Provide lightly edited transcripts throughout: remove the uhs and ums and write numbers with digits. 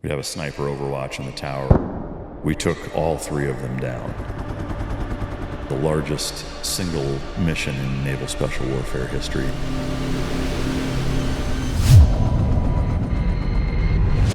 We'd have a sniper overwatch in the tower. We took all 3 of them down. The largest single mission in naval special warfare history.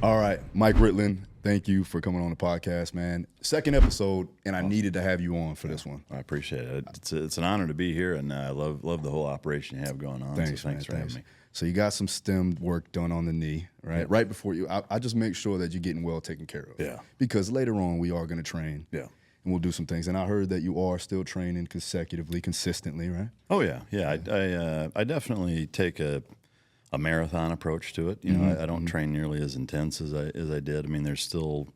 All right, Mike Ritland, thank you for coming on the podcast, man. Second episode, and I needed to have you on for this one. I appreciate it. It's an honor to be here, and I love the whole operation you have going on. Thanks, so thanks for having me. So you got some stem work done on the knee, right? Yeah. Right before you, I just make sure that you're getting well taken care of. Yeah. Because later on, we are going to train. Yeah. And we'll do some things. And I heard that you are still training consistently, right? Oh yeah, yeah. I definitely take a marathon approach to it. You know, I don't train nearly as intense as I did. I mean, there's still,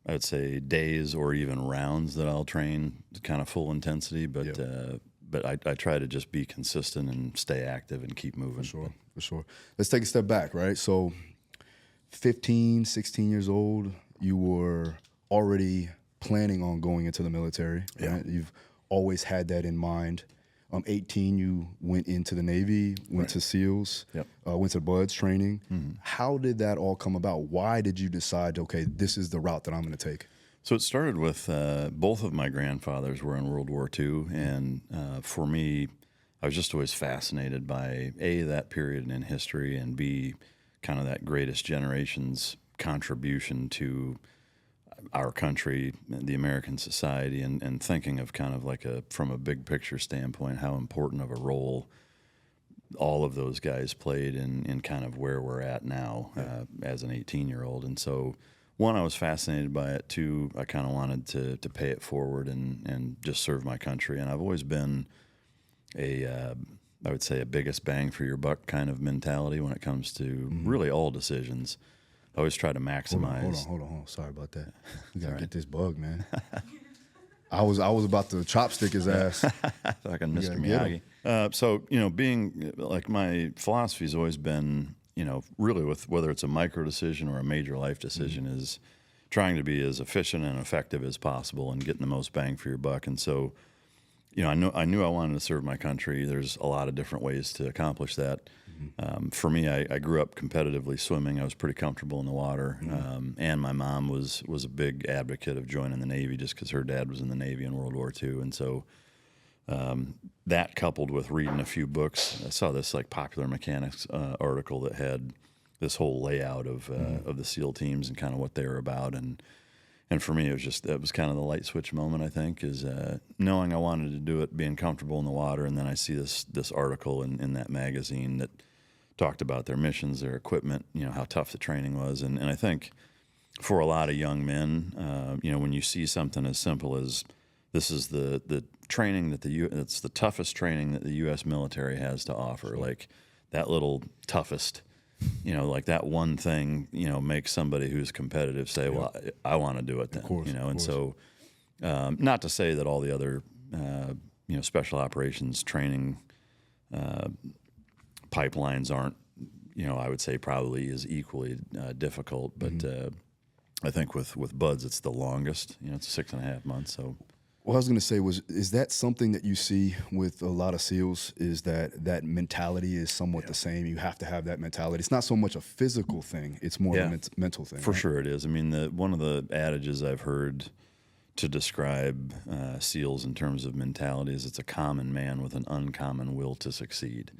I would say, days or even rounds that I'll train kind of full intensity, but I try to just be consistent and stay active and keep moving. For sure. Let's take a step back, right? So 15, 16 years old, you were already planning on going into the military, right? You've always had that in mind. 18, you went into the Navy, went to SEALs, went to BUDS training. How did that all come about? Why did you decide, okay, this is the route that I'm going to take? So it started with both of my grandfathers were in World War II, and for me, I was just always fascinated by A, that period in history, and B, kind of that greatest generation's contribution to our country, the American society, and thinking of kind of like from a big picture standpoint, how important of a role all of those guys played in kind of where we're at now as an 18-year-old. And so, one, I was fascinated by it. Two, I kind of wanted to pay it forward and just serve my country. And I've always been I would say, a biggest bang for your buck kind of mentality when it comes to really all decisions. I always try to maximize. Hold on. Sorry about that. We gotta get this bug, man. I was about to chopstick his ass. Like a Mr. Miyagi. So, you know, being like, my philosophy's always been, you know, really with whether it's a micro decision or a major life decision, is trying to be as efficient and effective as possible and getting the most bang for your buck. And so, you know, I knew I wanted to serve my country. There's a lot of different ways to accomplish that. For me, I grew up competitively swimming. I was pretty comfortable in the water, and my mom was a big advocate of joining the Navy just because her dad was in the Navy in World War II. And so that, coupled with reading a few books, I saw this like Popular Mechanics article that had this whole layout of the SEAL teams and kind of what they were about. And for me, that was kind of the light switch moment, I think, is knowing I wanted to do it, being comfortable in the water. And then I see this article in that magazine that talked about their missions, their equipment, you know, how tough the training was. And I think for a lot of young men, you know, when you see something as simple as this is the training that it's the toughest training that the U.S. military has to offer, like that little toughest, you know, like that one thing, you know, makes somebody who's competitive say, well, I want to do it then, you know. And so not to say that all the other, you know, special operations training pipelines aren't, you know, I would say probably is equally difficult, but I think with BUDS, it's the longest, you know, it's 6.5 months. So, what I was going to say is that something that you see with a lot of SEALs, is that mentality is somewhat the same? You have to have that mentality. It's not so much a physical thing, it's more of a mental thing. For sure it is. I mean, one of the adages I've heard to describe SEALs in terms of mentality is it's a common man with an uncommon will to succeed.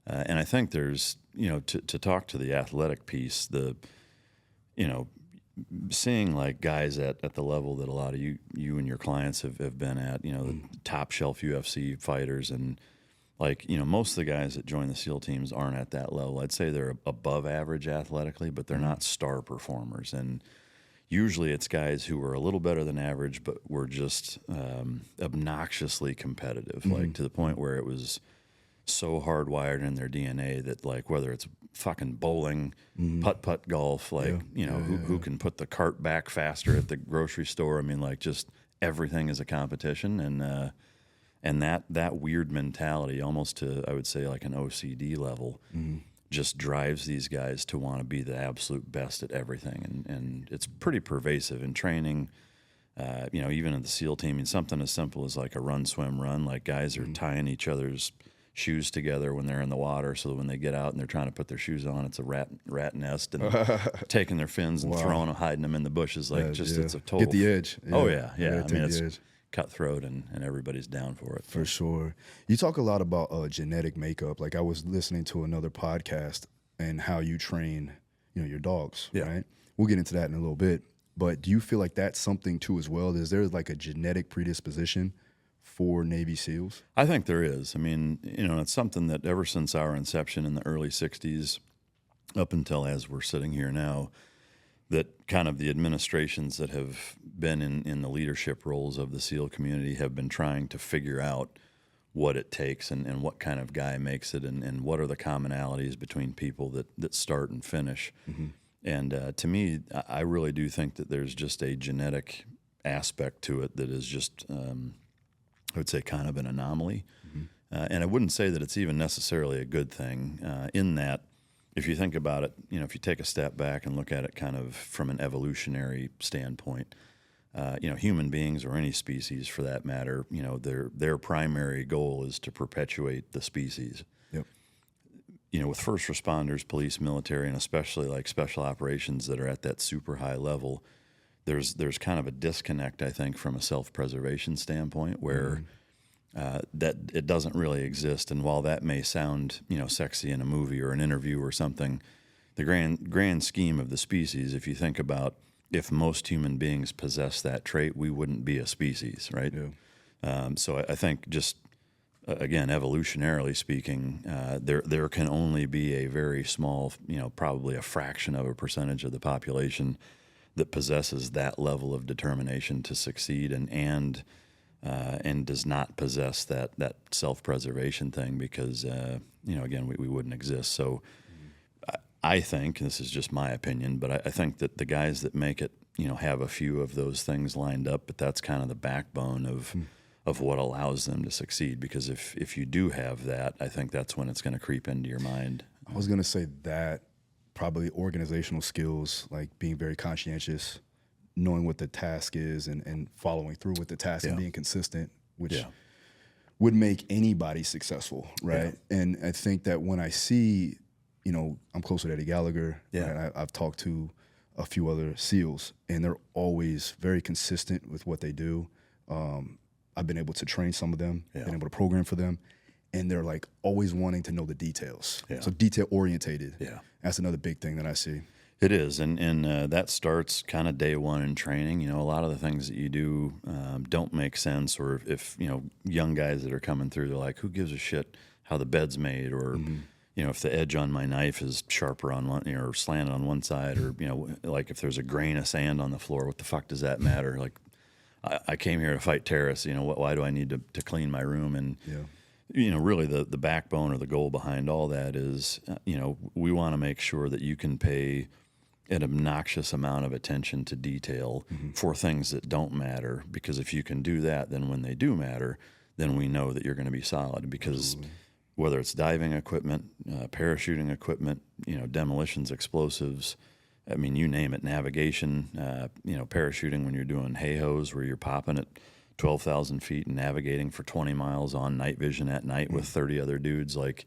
And I think there's, you know, to talk to the athletic piece, you know, seeing like guys at the level that a lot of you and your clients have been at, you know, the top shelf UFC fighters, and like, you know, most of the guys that join the SEAL teams aren't at that level. I'd say they're above average athletically, but they're not star performers. And usually it's guys who are a little better than average, but were just obnoxiously competitive, like to the point where it was so hardwired in their DNA that, like, whether it's fucking bowling, putt-putt golf, like, you know, who can put the cart back faster at the grocery store. I mean, like, just everything is a competition. And that weird mentality, almost to, I would say, like an OCD level, just drives these guys to want to be the absolute best at everything. And it's pretty pervasive in training. You know, even in the SEAL team, I mean, something as simple as like a run, swim, run, like guys are tying each other's shoes together when they're in the water, so that when they get out and they're trying to put their shoes on, it's a rat nest, and taking their fins and throwing them, hiding them in the bushes, like it's a total get the edge. Oh yeah. I mean, it's edge. cutthroat, and everybody's down for it. For sure. You talk a lot about genetic makeup. Like I was listening to another podcast and how you train, your dogs, right? We'll get into that in a little bit. But do you feel like that's something too as well? Is there like a genetic predisposition for Navy SEALs? I think there is. I mean, it's something that ever since our inception in the early 60s up until as we're sitting here now, that kind of the administrations that have been in the leadership roles of the SEAL community have been trying to figure out what it takes and what kind of guy makes it, and what are the commonalities between people that start and finish. Mm-hmm. And to me, I really do think that there's just a genetic aspect to it that is just, I would say, kind of an anomaly. Mm-hmm. And I wouldn't say that it's even necessarily a good thing, in that if you think about it, if you take a step back and look at it kind of from an evolutionary standpoint, human beings, or any species for that matter, their primary goal is to perpetuate the species. Yep. With first responders, police, military, and especially like special operations that are at that super high level, there's kind of a disconnect, I think, from a self-preservation standpoint where that it doesn't really exist. And while that may sound, sexy in a movie or an interview or something, the grand scheme of the species, if you think about if most human beings possess that trait, we wouldn't be a species, right? Yeah. So I think just, again, evolutionarily speaking, there can only be a very small, probably a fraction of a percentage of the population that possesses that level of determination to succeed and does not possess that self-preservation thing because, again, we wouldn't exist. So I think, and this is just my opinion, but I think that the guys that make it, have a few of those things lined up, but that's kind of the backbone of what allows them to succeed. Because if you do have that, I think that's when it's going to creep into your mind. I was going to say that probably organizational skills, like being very conscientious, knowing what the task is and following through with the task and being consistent, which would make anybody successful, right? Yeah. And I think that when I see, I'm close with Eddie Gallagher, right? I've talked to a few other SEALs, and they're always very consistent with what they do. I've been able to train some of them, been able to program for them, and they're like always wanting to know the details. Yeah. So detail orientated. Yeah. That's another big thing that I see. It is, and that starts kind of day one in training. A lot of the things that you do don't make sense, or if young guys that are coming through, they're like, who gives a shit how the bed's made, or if the edge on my knife is sharper on one, or slanted on one side, or like if there's a grain of sand on the floor, what the fuck does that matter? Like, I came here to fight terrorists. Why do I need to clean my room? And really the backbone or the goal behind all that is, we want to make sure that you can pay an obnoxious amount of attention to detail for things that don't matter. Because if you can do that, then when they do matter, then we know that you're going to be solid. Because whether it's diving equipment, parachuting equipment, demolitions, explosives, I mean, you name it, navigation, parachuting when you're doing hay-hos where you're popping at 12,000 feet and navigating for 20 miles on night vision at night with 30 other dudes. Like,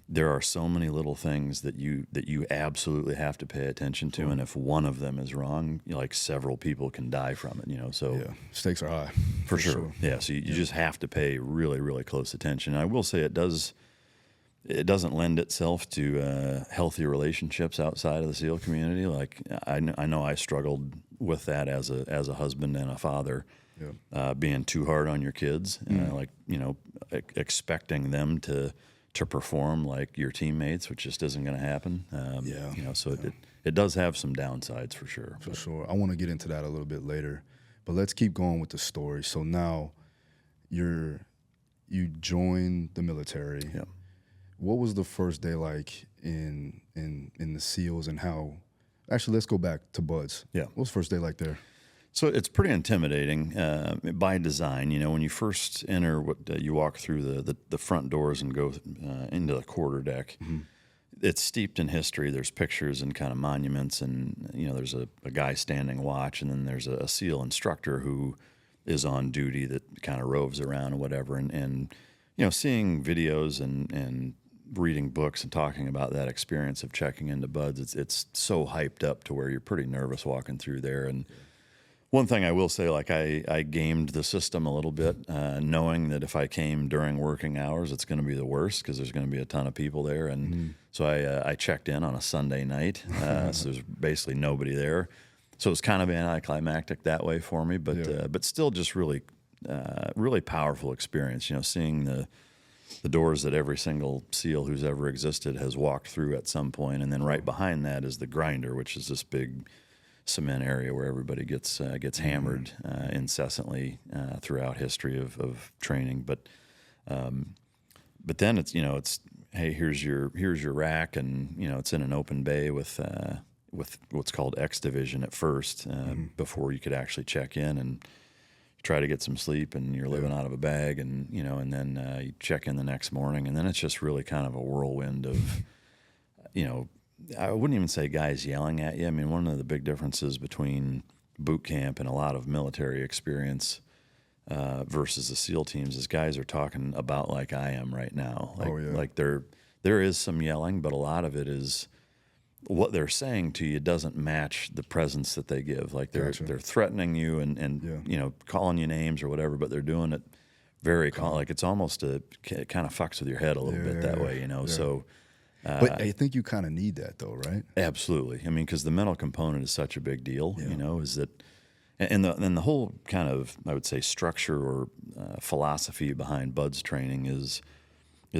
there are so many little things that you absolutely have to pay attention to, and if one of them is wrong, like several people can die from it. So stakes are high for sure. Yeah, so you just have to pay really, really close attention. And I will say it doesn't lend itself to healthy relationships outside of the SEAL community. Like I know I struggled with that as a husband and a father, being too hard on your kids, expecting them to perform like your teammates, which just isn't going to happen. It does have some downsides for sure. For sure. I want to get into that a little bit later, but let's keep going with the story. So now you joined the military. Yeah. What was the first day like in the SEALs, and how? Actually, let's go back to Buds. Yeah. What was the first day like there? So it's pretty intimidating by design. When you first enter, you walk through the front doors and go into the quarterdeck. Mm-hmm. It's steeped in history. There's pictures and kind of monuments, and there's a guy standing watch, and then there's a SEAL instructor who is on duty that kind of roves around and whatever. And seeing videos and reading books and talking about that experience of checking into buds, it's so hyped up to where you're pretty nervous walking through there. And one thing I will say, like I gamed the system a little bit, knowing that if I came during working hours, it's going to be the worst because there's going to be a ton of people there. And so I checked in on a Sunday night, so there's basically nobody there. So it was kind of anticlimactic that way for me, but still just really powerful experience. Seeing the doors that every single SEAL who's ever existed has walked through at some point, and then right behind that is the grinder, which is this big cement area where everybody gets hammered incessantly throughout history of training. But then it's hey, here's your rack, and it's in an open bay with what's called X division at first before you could actually check in and try to get some sleep, and you're living out of a bag, and and then you check in the next morning, and then it's just really kind of a whirlwind of I wouldn't even say guys yelling at you. I mean, one of the big differences between boot camp and a lot of military experience versus the SEAL teams is guys are talking about like I am right now. Like there is some yelling, but a lot of it is what they're saying to you doesn't match the presence that they give. Like they're threatening you and calling you names or whatever, but they're doing it very like it's almost it kind of fucks with your head a little bit that way, So, but I think you kind of need that though, right? Absolutely. I mean, because the mental component is such a big deal. Is that and the whole kind of, I would say, structure or philosophy behind BUDS training is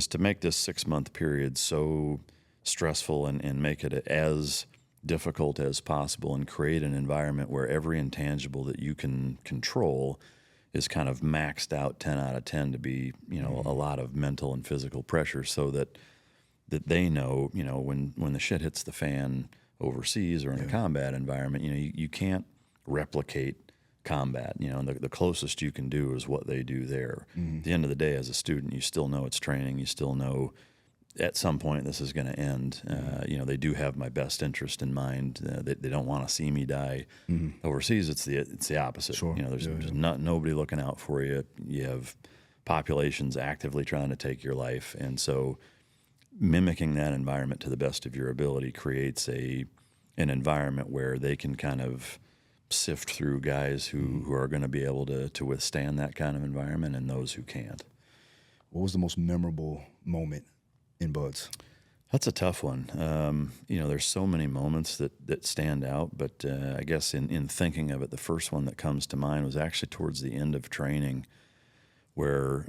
to make this 6-month period so stressful and make it as difficult as possible, and create an environment where every intangible that you can control is kind of maxed out 10 out of 10 to be, a lot of mental and physical pressure, so that they know, when the shit hits the fan overseas or in a combat environment, you can't replicate combat. The closest you can do is what they do there. At the end of the day, as a student, you still know it's training. You still know at some point this is going to end. They do have my best interest in mind. They don't want to see me die. Overseas, it's the opposite. Sure. There's nobody looking out for you. You have populations actively trying to take your life, and so mimicking that environment to the best of your ability creates an environment where they can kind of sift through guys who are going to be able to withstand that kind of environment and those who can't. What was the most memorable moment in BUDS? That's a tough one. There's so many moments that stand out, but I guess in thinking of it, the first one that comes to mind was actually towards the end of training, where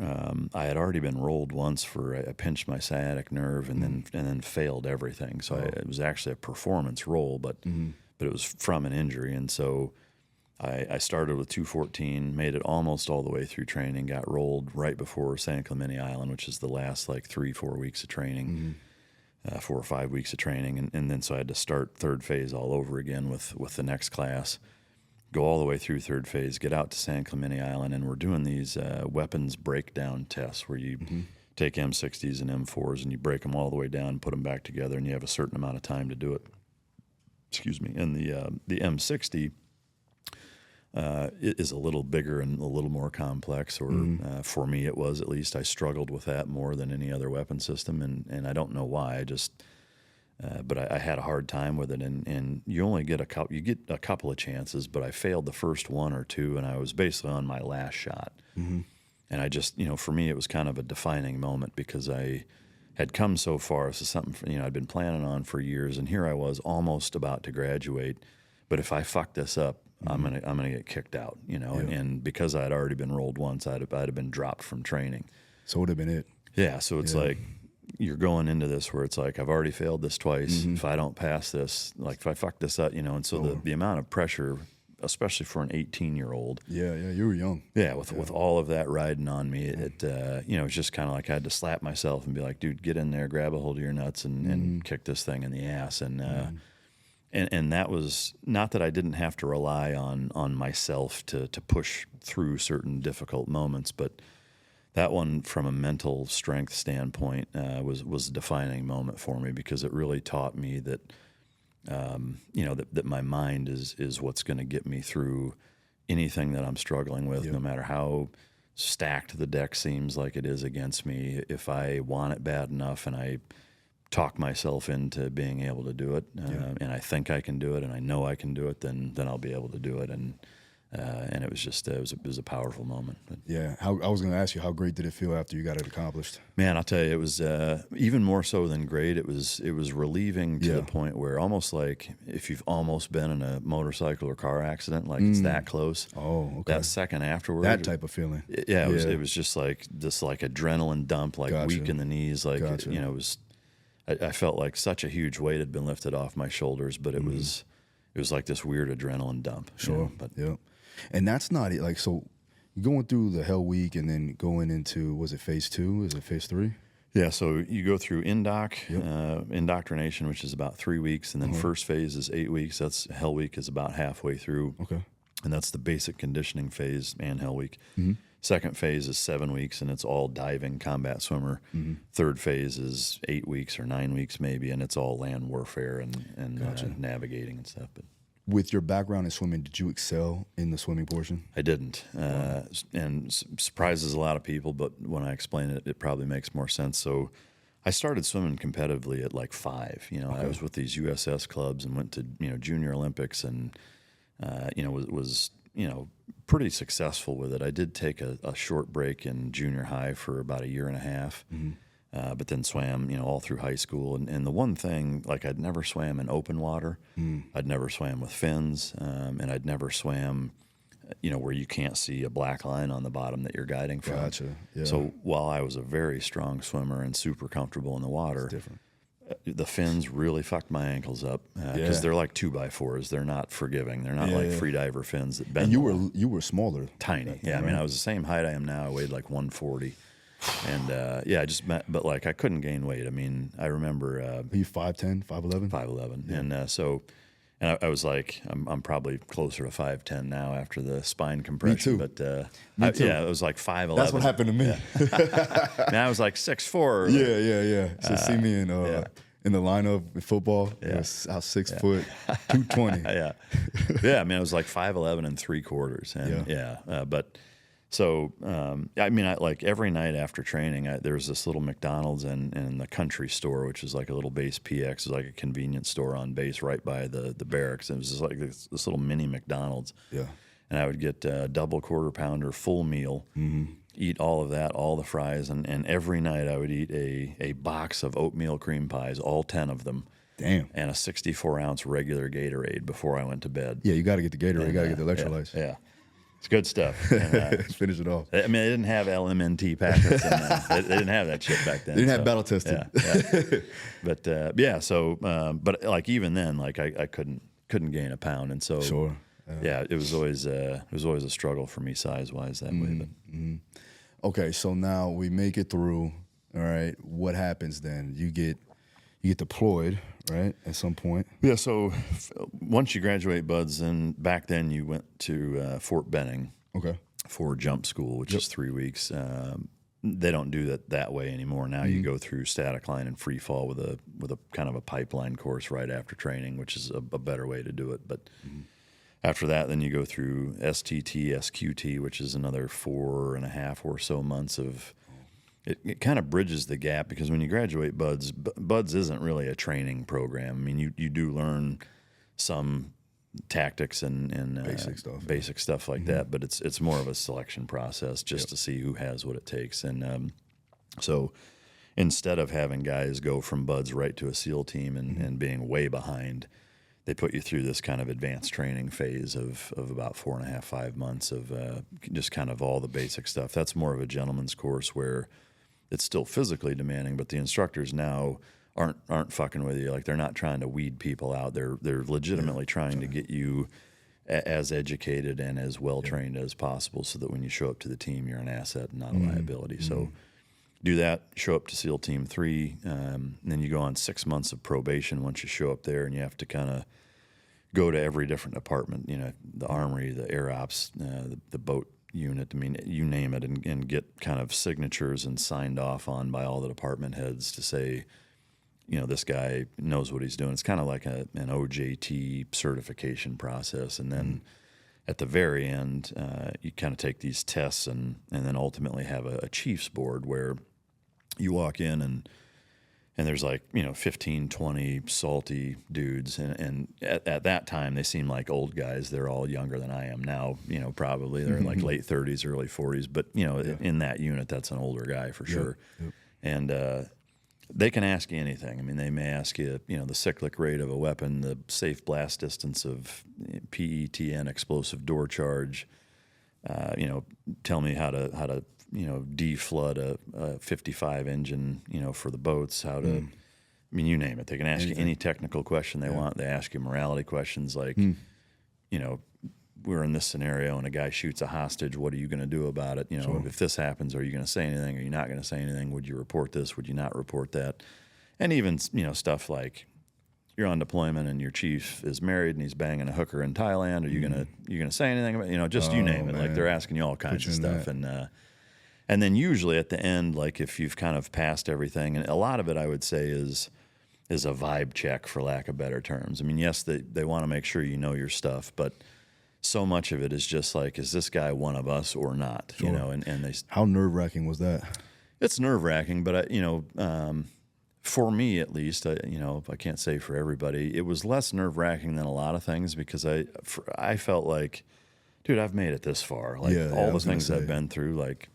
I had already been rolled once I pinched my sciatic nerve and then failed everything. So it was actually a performance roll, but it was from an injury. And so I started with 214, made it almost all the way through training, got rolled right before San Clemente Island, which is the last 3-4 weeks of training, 4 or 5 weeks of training. And then so I had to start third phase all over again with the next class. Go all the way through third phase, get out to San Clemente Island, and we're doing these weapons breakdown tests where you take M60s and M4s and you break them all the way down, put them back together, and you have a certain amount of time to do it. Excuse me. And the M60 is a little bigger and a little more complex, or for me it was at least. I struggled with that more than any other weapon system, and I don't know why. But I had a hard time with it, and you only get a couple of chances, but I failed the first one or two, and I was basically on my last shot. And I just, for me, it was kind of a defining moment because I had come so far. This is something, I'd been planning on for years, and here I was almost about to graduate. But if I fuck this up, I'm gonna get kicked out, and because I had already been rolled once, I'd have been dropped from training. So it would have been it. Yeah, so it's like, you're going into this where it's like, I've already failed this twice. If I don't pass this, if I fuck this up, and so the amount of pressure, especially for an 18-year-old. Yeah, you were young. Yeah, with all of that riding on me, it was just kind of like I had to slap myself and be like, dude, get in there, grab a hold of your nuts and kick this thing in the ass. And that was not that I didn't have to rely on myself to push through certain difficult moments, but that one, from a mental strength standpoint, was a defining moment for me, because it really taught me that, that my mind is what's going to get me through anything that I'm struggling with, no matter how stacked the deck seems like it is against me, if I want it bad enough and I talk myself into being able to do it, and I think I can do it, and I know I can do it, then I'll be able to do it. And it was just it was a powerful moment. But, Yeah, I was going to ask you, how great did it feel after you got it accomplished? man, I'll tell you, it was even more so than great. It was relieving to the point where almost like if you've almost been in a motorcycle or car accident, like it's that close. Oh, okay. That second afterward, That type of feeling. Yeah, it was just like this like adrenaline dump, like weak in the knees, like you know, it was. I felt like such a huge weight had been lifted off my shoulders, but it was like this weird adrenaline dump. Sure. You know? But yeah. And that's not it. Like, so going through the Hell Week and then going into, was it phase 2? Is it phase 3? Yeah, so you go through indoctrination, which is about 3 weeks, and then first phase is 8 weeks. That's Hell Week is about halfway through. Okay. And that's the basic conditioning phase and Hell Week. Second phase is 7 weeks, and it's all diving, combat swimmer. Third phase is 8 weeks or 9 weeks maybe, and it's all land warfare and navigating and stuff. But with your background in swimming, did you excel in the swimming portion? I didn't, and surprises a lot of people, but when I explain it, it probably makes more sense. So I started swimming competitively at like 5. You know, I was with these USS clubs and went to, you know, Junior Olympics and, you know, was you know, pretty successful with it. I did take a short break in junior high for about a year and a half, but then swam, you know, all through high school. And the one thing, like I'd never swam in open water. I'd never swam with fins, and I'd never swam, you know, where you can't see a black line on the bottom that you're guiding from. Gotcha. Yeah. So while I was a very strong swimmer and super comfortable in the water, different. The fins really fucked my ankles up because they're like 2x4s. They're not forgiving. They're not like freediver fins that bend. And you were smaller, tiny. Yeah, right? I mean, I was the same height I am now. I weighed like 140, and I just met, but like I couldn't gain weight. I mean, I remember. Are you 5'10", 5'11"? 5'11", and so. And I was like, I'm probably closer to 5'10" now after the spine compression. Me too. But yeah, it was like 5'11". That's what happened to me. Yeah. And I was like 6'4". Yeah. So see me in the lineup in football. I was out 6 foot, 220. Yeah. I mean, I was like 5'11" and 3/4. And but. So, I mean, like every night after training, there was this little McDonald's in the country store, which is like a little base PX, it's like a convenience store on base right by the barracks. And it was just like this little mini McDonald's. Yeah. And I would get a double quarter pounder full meal, eat all of that, all the fries. And every night I would eat a box of oatmeal cream pies, all 10 of them. Damn. And a 64-ounce regular Gatorade before I went to bed. Yeah, you got to get the Gatorade. You got to get the electrolytes. Yeah. It's good stuff. And, finish it off. I mean, they didn't have LMNT packets. They didn't have that shit back then. They didn't have battle tested. Yeah. But So, but like even then, like I couldn't gain a pound, and so sure. It was always a struggle for me size wise that way. But. Okay, so now we make it through. All right, what happens then? You get deployed, right, at some point. Yeah, so once you graduate, Buds, and back then you went to Fort Benning for jump school, which is 3 weeks. They don't do that way anymore. Now you go through static line and free fall with a kind of a pipeline course right after training, which is a better way to do it. But after that, then you go through STT, SQT, which is another 4.5 or so months of. It kind of bridges the gap because when you graduate Buds isn't really a training program. I mean, you do learn some tactics and basic stuff like that, but it's more of a selection process just to see who has what it takes. And so instead of having guys go from Buds right to a SEAL team and being way behind, they put you through this kind of advanced training phase of about 4.5, 5 months of just kind of all the basic stuff. That's more of a gentleman's course where it's still physically demanding, but the instructors now aren't fucking with you. Like they're not trying to weed people out. They're legitimately trying to get you as educated and as well trained as possible, so that when you show up to the team, you're an asset and not a liability. So do that. Show up to SEAL Team 3, and then you go on 6 months of probation once you show up there, and you have to kind of go to every different department. You know, the armory, the air ops, the boat unit, I mean, you name it, and get kind of signatures and signed off on by all the department heads to say, you know, this guy knows what he's doing. It's kind of like an OJT certification process. And then at the very end, you kind of take these tests and then ultimately have a chief's board where you walk in and there's like, 15, 20 salty dudes. And at that time, they seem like old guys. They're all younger than I am now, probably. They're like late 30s, early 40s. But, in that unit, that's an older guy for sure. Yep. And they can ask you anything. I mean, they may ask you, the cyclic rate of a weapon, the safe blast distance of PETN, explosive door charge, tell me how to deflood a 55 engine, for the boats, how to, I mean, you name it. They can ask you any technical question they want. They ask you morality questions like, we're in this scenario and a guy shoots a hostage. What are you going to do about it? If this happens, are you going to say anything? Are you not going to say anything? Would you report this? Would you not report that? And even, stuff like you're on deployment and your chief is married and he's banging a hooker in Thailand. Are you going to say anything about, you name it. Man. Like they're asking you all kinds of stuff. And then usually at the end, like if you've kind of passed everything, and a lot of it I would say is a vibe check, for lack of better terms. I mean, yes, they want to make sure you know your stuff, but so much of it is just like, is this guy one of us or not? Sure. And they. How nerve-wracking was that? It's nerve-wracking, but for me at least, I can't say for everybody, it was less nerve-wracking than a lot of things because I felt like, dude, I've made it this far. Like all the things I've been through, like.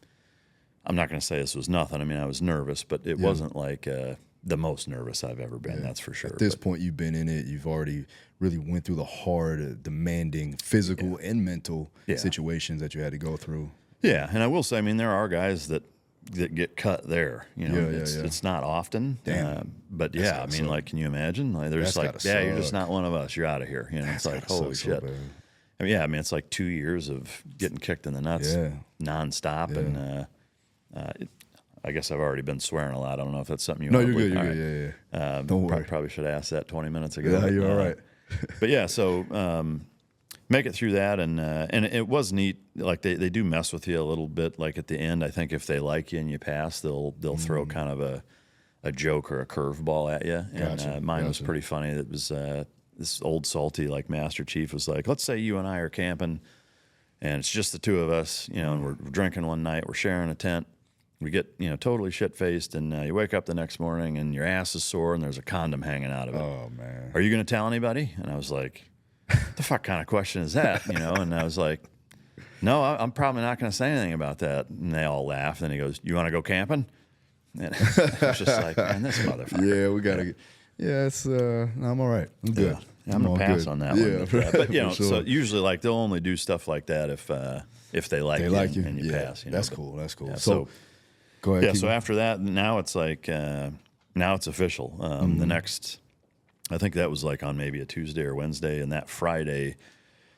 I'm not going to say this was nothing. I mean, I was nervous, but it wasn't like the most nervous I've ever been. That's for sure. At this point, you've been in it. You've already really went through the hard, demanding physical and mental situations that you had to go through. Yeah, and I will say, I mean, there are guys that get cut there. It's not often. Damn. But I mean, like, can you imagine? Like, they're just like, you're just not one of us. You're out of here. It's like, holy shit. I mean, it's like 2 years of getting kicked in the nuts nonstop, and. I guess I've already been swearing a lot. I don't know if that's something you want to you're good. You're good. Don't worry. Probably should have asked that 20 minutes ago. Yeah, you're all right. But so make it through that, and it was neat. Like they do mess with you a little bit. Like at the end, I think if they like you and you pass, they'll throw kind of a joke or a curveball at you. And mine was pretty funny. It was this old salty like Master Chief was like, let's say you and I are camping, and it's just the two of us, and we're drinking one night, we're sharing a tent. We get, totally shit-faced, and you wake up the next morning, and your ass is sore, and there's a condom hanging out of it. Oh, man. Are you going to tell anybody? And I was like, what the fuck kind of question is that? And I was like, no, I'm probably not going to say anything about that. And they all laughed, and he goes, you want to go camping? And I was just like, man, this motherfucker. Yeah, we got to get, it's, I'm all right. I'm good. Yeah, I'm going to pass on that one. But, sure. So usually, like, they'll only do stuff like that if they like you and you pass. That's cool. That's cool. Yeah, so go ahead. Yeah, so after that, now it's like, now it's official. The next, I think that was like on maybe a Tuesday or Wednesday, and that Friday,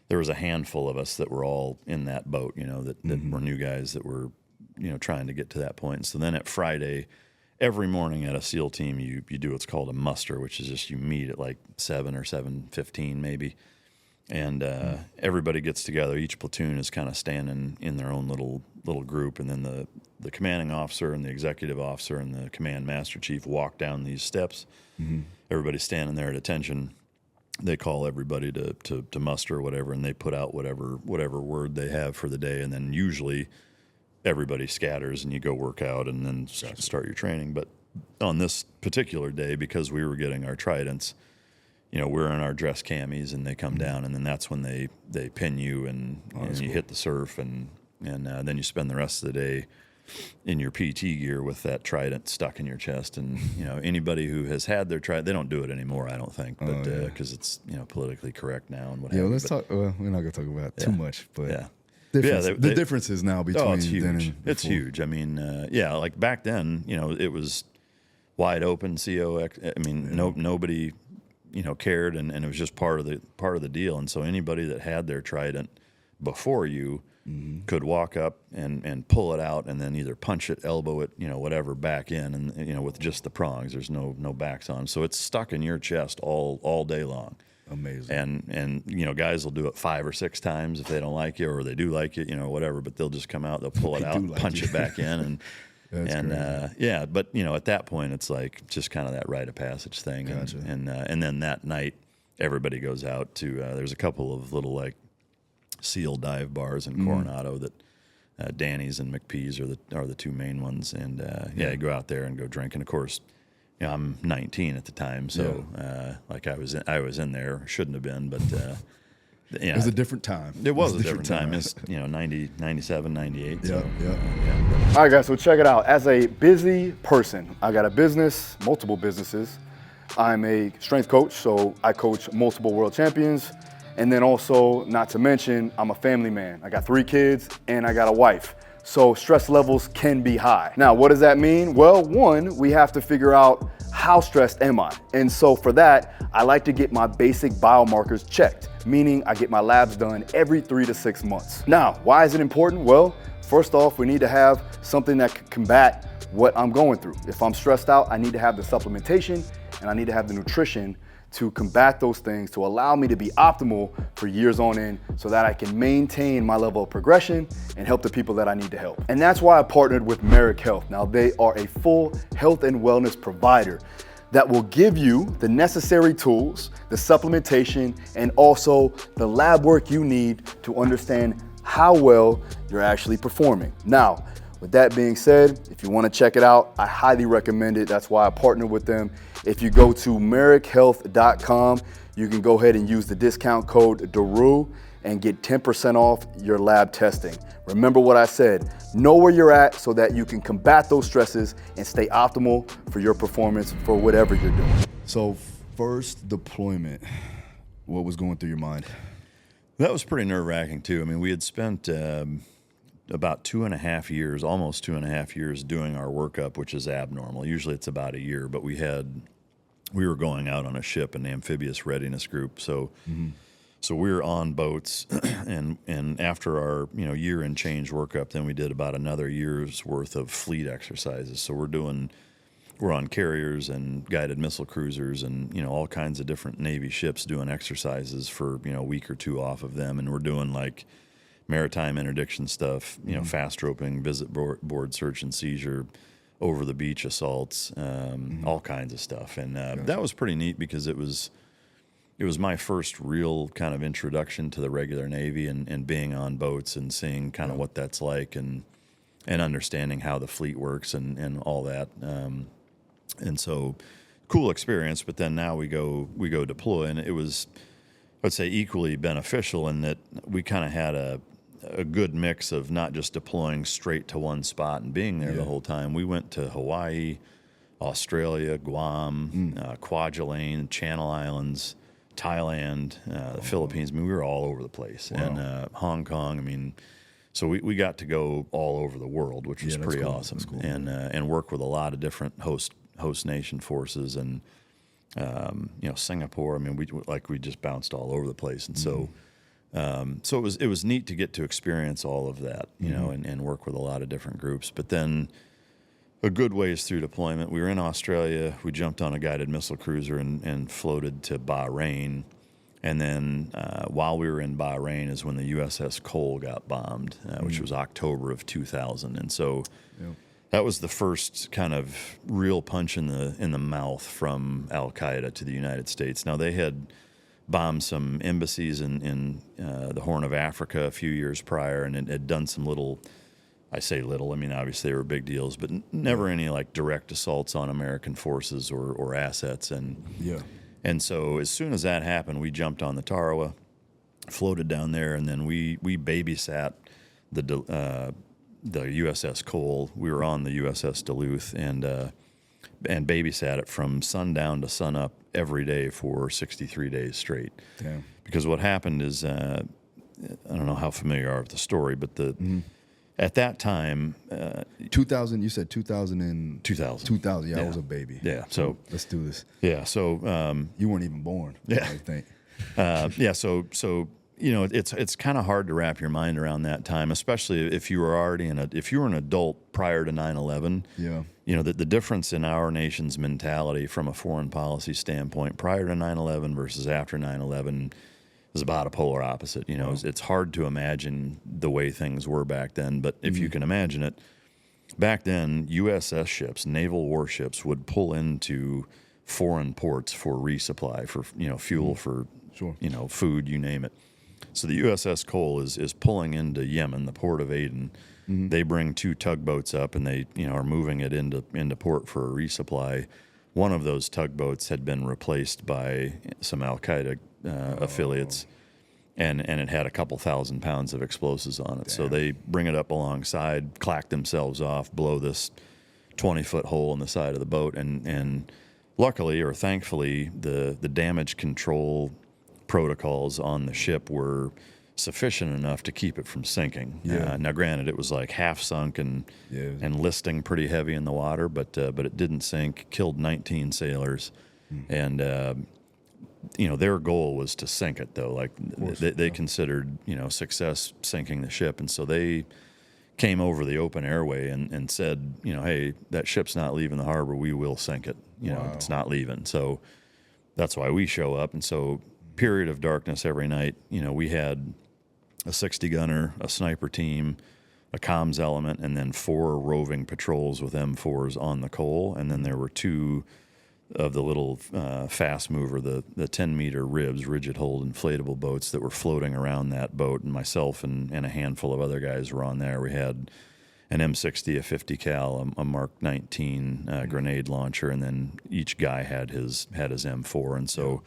there was a handful of us that were all in that boat, that were new guys that were, trying to get to that point. And so then at Friday, every morning at a SEAL team, you do what's called a muster, which is just you meet at like 7 or 7:15 maybe, and everybody gets together. Each platoon is kind of standing in their own little group, and then the commanding officer and the executive officer and the command master chief walk down these steps. Everybody's standing there at attention. They call everybody to muster or whatever, and they put out whatever word they have for the day, and then usually everybody scatters and you go work out and then start your training. But on this particular day, because we were getting our tridents, we're in our dress camis, and they come down, and then that's when they pin you and you hit the surf, and then you spend the rest of the day in your PT gear with that trident stuck in your chest. And anybody who has had their trident, they don't do it anymore, I don't think, but because it's politically correct now and what have you. Let's talk. Well, we're not gonna talk about it too much, but the differences now between it's huge. then and it's huge. I mean, like back then, it was wide open COX. I mean, nobody cared, and it was just part of the deal. And so anybody that had their trident before you could walk up and pull it out, and then either punch it, elbow it, whatever, back in, and with just the prongs. There's no backs on, so it's stuck in your chest all day long. Amazing. And guys will do it 5 or 6 times if they don't like you, or they do like you, whatever. But they'll just come out, they'll pull it out, and punch it back in, and but at that point it's like just kind of that rite of passage thing. Gotcha. And then that night everybody goes out to there's a couple of little like SEAL dive bars in Coronado that Danny's and McPee's are the two main ones. And I go out there and go drink. And of course, you know, I'm 19 at the time, so like I was in there, shouldn't have been, but it was a different time. It was a different time. It's 90, 97, 98. Yeah, so, yeah. All right, guys, so check it out. As a busy person, I got a business, multiple businesses. I'm a strength coach, so I coach multiple world champions. And then also, not to mention, I'm a family man. I got 3 kids and I got a wife. So stress levels can be high. Now, what does that mean? Well, one, we have to figure out how stressed am I? And so for that, I like to get my basic biomarkers checked, meaning I get my labs done every 3 to 6 months. Now, why is it important? Well, first off, we need to have something that can combat what I'm going through. If I'm stressed out, I need to have the supplementation and I need to have the nutrition to combat those things, to allow me to be optimal for years on end so that I can maintain my level of progression and help the people that I need to help. And that's why I partnered with Merrick Health. Now, they are a full health and wellness provider that will give you the necessary tools, the supplementation, and also the lab work you need to understand how well you're actually performing. Now, with that being said, if you want to check it out, I highly recommend it. That's why I partner with them. If you go to merrickhealth.com, you can go ahead and use the discount code DARU and get 10% off your lab testing. Remember what I said, know where you're at so that you can combat those stresses and stay optimal for your performance for whatever you're doing. So first deployment, what was going through your mind? That was pretty nerve-wracking too. I mean, we had spent about 2.5 years, almost 2.5 years doing our workup, which is abnormal. Usually it's about a year, but we were going out on a ship, an amphibious readiness group. So so we were on boats and after our, you know, year and change workup, then we did about another year's worth of fleet exercises. So we're on carriers and guided missile cruisers and, you know, all kinds of different Navy ships doing exercises for, you know, a week or two off of them. And we're doing like maritime interdiction stuff, you know, fast roping, visit board search and seizure, over the beach assaults, all kinds of stuff. And that was pretty neat because it was my first real kind of introduction to the regular Navy and being on boats and seeing kind of what that's like and understanding how the fleet works and all that. And so cool experience, but then now we go deploy, and it was, I'd say, equally beneficial in that we kind of had a good mix of not just deploying straight to one spot and being there the whole time. We went to Hawaii, Australia, Guam, Kwajalein, Channel Islands, Thailand, the Philippines. I mean, we were all over the place. Wow. And Hong Kong. I mean, so we got to go all over the world, which was pretty awesome. That's cool. And work with a lot of different host nation forces and you know, Singapore. I mean, we just bounced all over the place, and so it was neat to get to experience all of that, you know, and work with a lot of different groups. But then a good ways through deployment, we were in Australia. We jumped on a guided missile cruiser and floated to Bahrain. And then while we were in Bahrain is when the USS Cole got bombed, which was October of 2000. And so that was the first kind of real punch in the mouth from Al-Qaeda to the United States. Now, they had bombed some embassies in the Horn of Africa a few years prior, and it had done some little, I say little, I mean, obviously they were big deals, but never any like direct assaults on American forces or assets. And so as soon as that happened, we jumped on the Tarawa, floated down there, and then we babysat the USS Cole. We were on the USS Duluth and babysat it from sundown to sunup every day for 63 days straight. Damn. Because what happened is, I don't know how familiar you are with the story, but at that time, 2000. You said 2000. 2000. Yeah, I was a baby. Yeah. So let's do this. Yeah. So you weren't even born. Yeah. I think. Yeah. So you know, it's kind of hard to wrap your mind around that time, especially if you were already if you were an adult prior to 9/11. Yeah. You know, the difference in our nation's mentality from a foreign policy standpoint prior to 9/11 versus after 9/11 is about a polar opposite. You know, it's hard to imagine the way things were back then, but if you can imagine it, back then, USS ships, naval warships, would pull into foreign ports for resupply, for, you know, fuel, for, you know, food, you name it. So the USS Cole is pulling into Yemen, the port of Aden. They bring 2 tugboats up, and they are moving it into port for a resupply. One of those tugboats had been replaced by some Al Qaeda affiliates, and it had a couple 1,000 pounds of explosives on it. Damn. So they bring it up alongside, clack themselves off, blow this 20-foot hole in the side of the boat, and luckily or thankfully, the damage control protocols on the ship were sufficient enough to keep it from sinking. Now, granted, it was like half sunk and listing pretty heavy in the water, but it didn't sink. Killed 19 sailors, and their goal was to sink it though. Like they considered success sinking the ship, and so they came over the open airway and said, hey, that ship's not leaving the harbor. We will sink it. It's not leaving. So that's why we show up. And so period of darkness every night. We had a 60 gunner, a sniper team, a comms element, and then 4 roving patrols with M4s on the Cole. And then there were 2 of the little fast mover, the 10-meter ribs, rigid hold inflatable boats that were floating around that boat. And myself and a handful of other guys were on there. We had an M60, a 50 cal, a Mark 19 grenade launcher, and then each guy had his M4. And so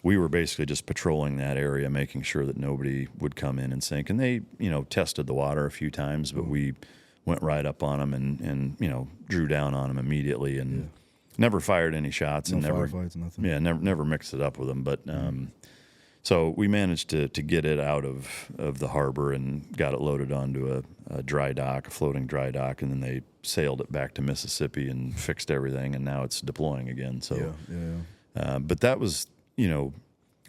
we were basically just patrolling that area, making sure that nobody would come in and sink. And they, tested the water a few times, but we went right up on them and drew down on them immediately and never fired any shots. No and never firefights, nothing. Yeah, never mixed it up with them. But so we managed to get it out of the harbor and got it loaded onto a dry dock, a floating dry dock, and then they sailed it back to Mississippi and fixed everything, and now it's deploying again. So, but that was,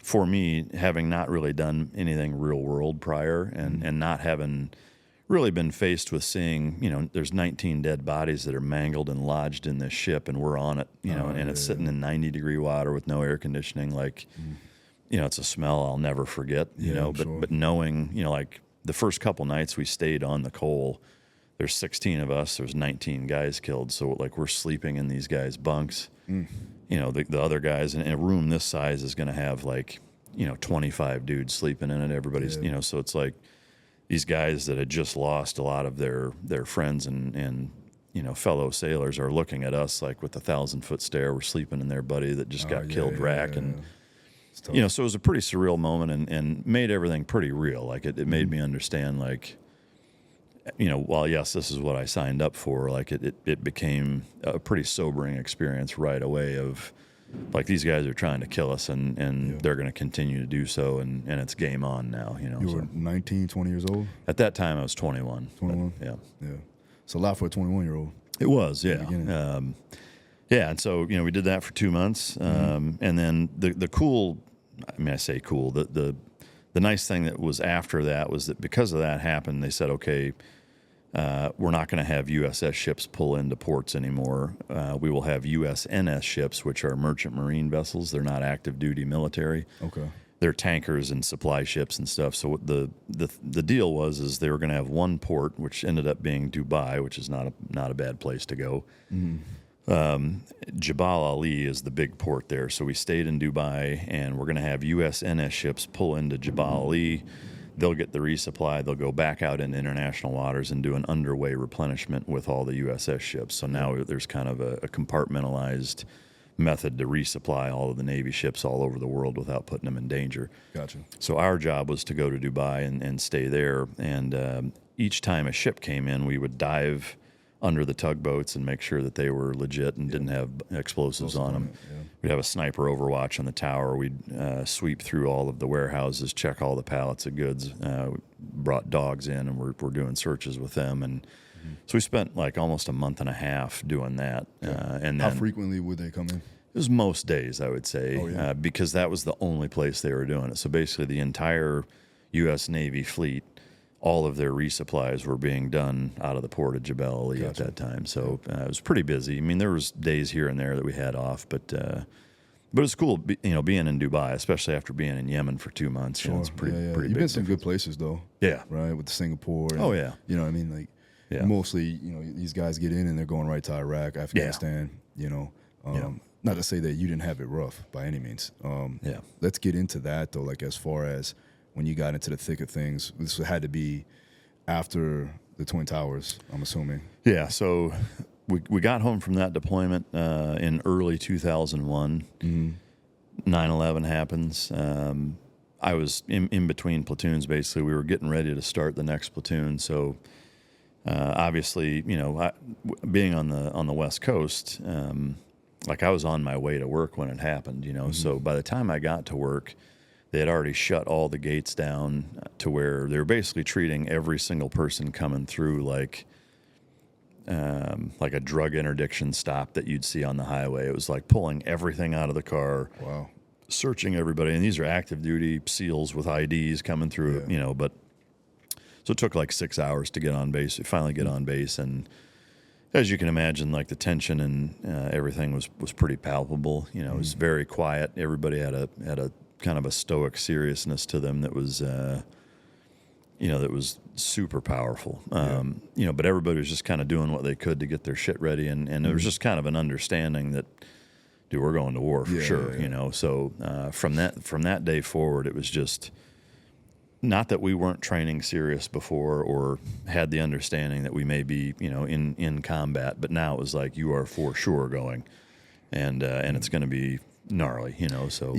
for me, having not really done anything real world prior and not having really been faced with seeing, there's 19 dead bodies that are mangled and lodged in this ship, and we're on it, and it's sitting in 90-degree water with no air conditioning. Like, it's a smell I'll never forget, but knowing, like the first couple nights we stayed on the Cole, there's 16 of us, there's 19 guys killed. So like we're sleeping in these guys' bunks. The other guys in a room this size is going to have like, 25 dudes sleeping in it. Everybody's, so it's like these guys that had just lost a lot of their friends and fellow sailors are looking at us like with a 1,000-foot stare. We're sleeping in their buddy that just got killed rack. And, so it was a pretty surreal moment and made everything pretty real. Like it made me understand, like, while yes, this is what I signed up for, like it became a pretty sobering experience right away of like these guys are trying to kill us and they're going to continue to do so and it's game on now. You were 19, 20 years old? At that time I was 21. 21? Yeah. It's a lot for a 21-year-old. It was, yeah. And so, we did that for 2 months. And then the cool, I say cool, the nice thing that was after that was that because of that happened, they said, okay, we're not going to have USS ships pull into ports anymore. We will have USNS ships, which are merchant marine vessels. They're not active duty military. Okay. They're tankers and supply ships and stuff. So the deal was they were going to have one port, which ended up being Dubai, which is not a bad place to go. Jebel Ali is the big port there. So we stayed in Dubai, and we're going to have USNS ships pull into Jebel Ali. They'll get the resupply. They'll go back out into international waters and do an underway replenishment with all the USS ships. So now there's kind of a compartmentalized method to resupply all of the Navy ships all over the world without putting them in danger. Gotcha. So our job was to go to Dubai and stay there. And each time a ship came in, we would dive under the tugboats and make sure that they were legit and didn't have explosives on them. We'd have a sniper overwatch on the tower. We'd sweep through all of the warehouses, check all the pallets of goods. We brought dogs in, and we're doing searches with them. And so we spent like almost a month and a half doing that. And how then, frequently would they come in? It was most days, I would say, because that was the only place they were doing it. So basically the entire U.S. Navy fleet, all of their resupplies were being done out of the port of Jebel Ali at that time. So it was pretty busy. I mean, there was days here and there that we had off, but it's cool, being in Dubai, especially after being in Yemen for 2 months. Sure. It's pretty You've big been some difference. good places though. Yeah. Right, with Singapore. And, You know what I mean? Like mostly, these guys get in and they're going right to Iraq, Afghanistan. Not to say that you didn't have it rough by any means. Let's get into that though. Like as far as when you got into the thick of things? This had to be after the Twin Towers, I'm assuming. Yeah, so we got home from that deployment in early 2001. 9/11 happens. I was in between platoons, basically. We were getting ready to start the next platoon. So obviously, being on the West Coast, like I was on my way to work when it happened, So by the time I got to work, they had already shut all the gates down to where they were basically treating every single person coming through like a drug interdiction stop that you'd see on the highway. It was like pulling everything out of the car, Wow. searching everybody. And these are active duty SEALs with IDs coming through, but so it took like 6 hours to get on base, finally get on base. And as you can imagine, like the tension and everything was pretty palpable. It was very quiet. Everybody had a kind of a stoic seriousness to them that was, that was super powerful. But everybody was just kind of doing what they could to get their shit ready. And there was just kind of an understanding that, dude, we're going to war for sure, So from that day forward, it was just not that we weren't training serious before or had the understanding that we may be, in combat, but now it was like, you are for sure going, and it's going to be gnarly, So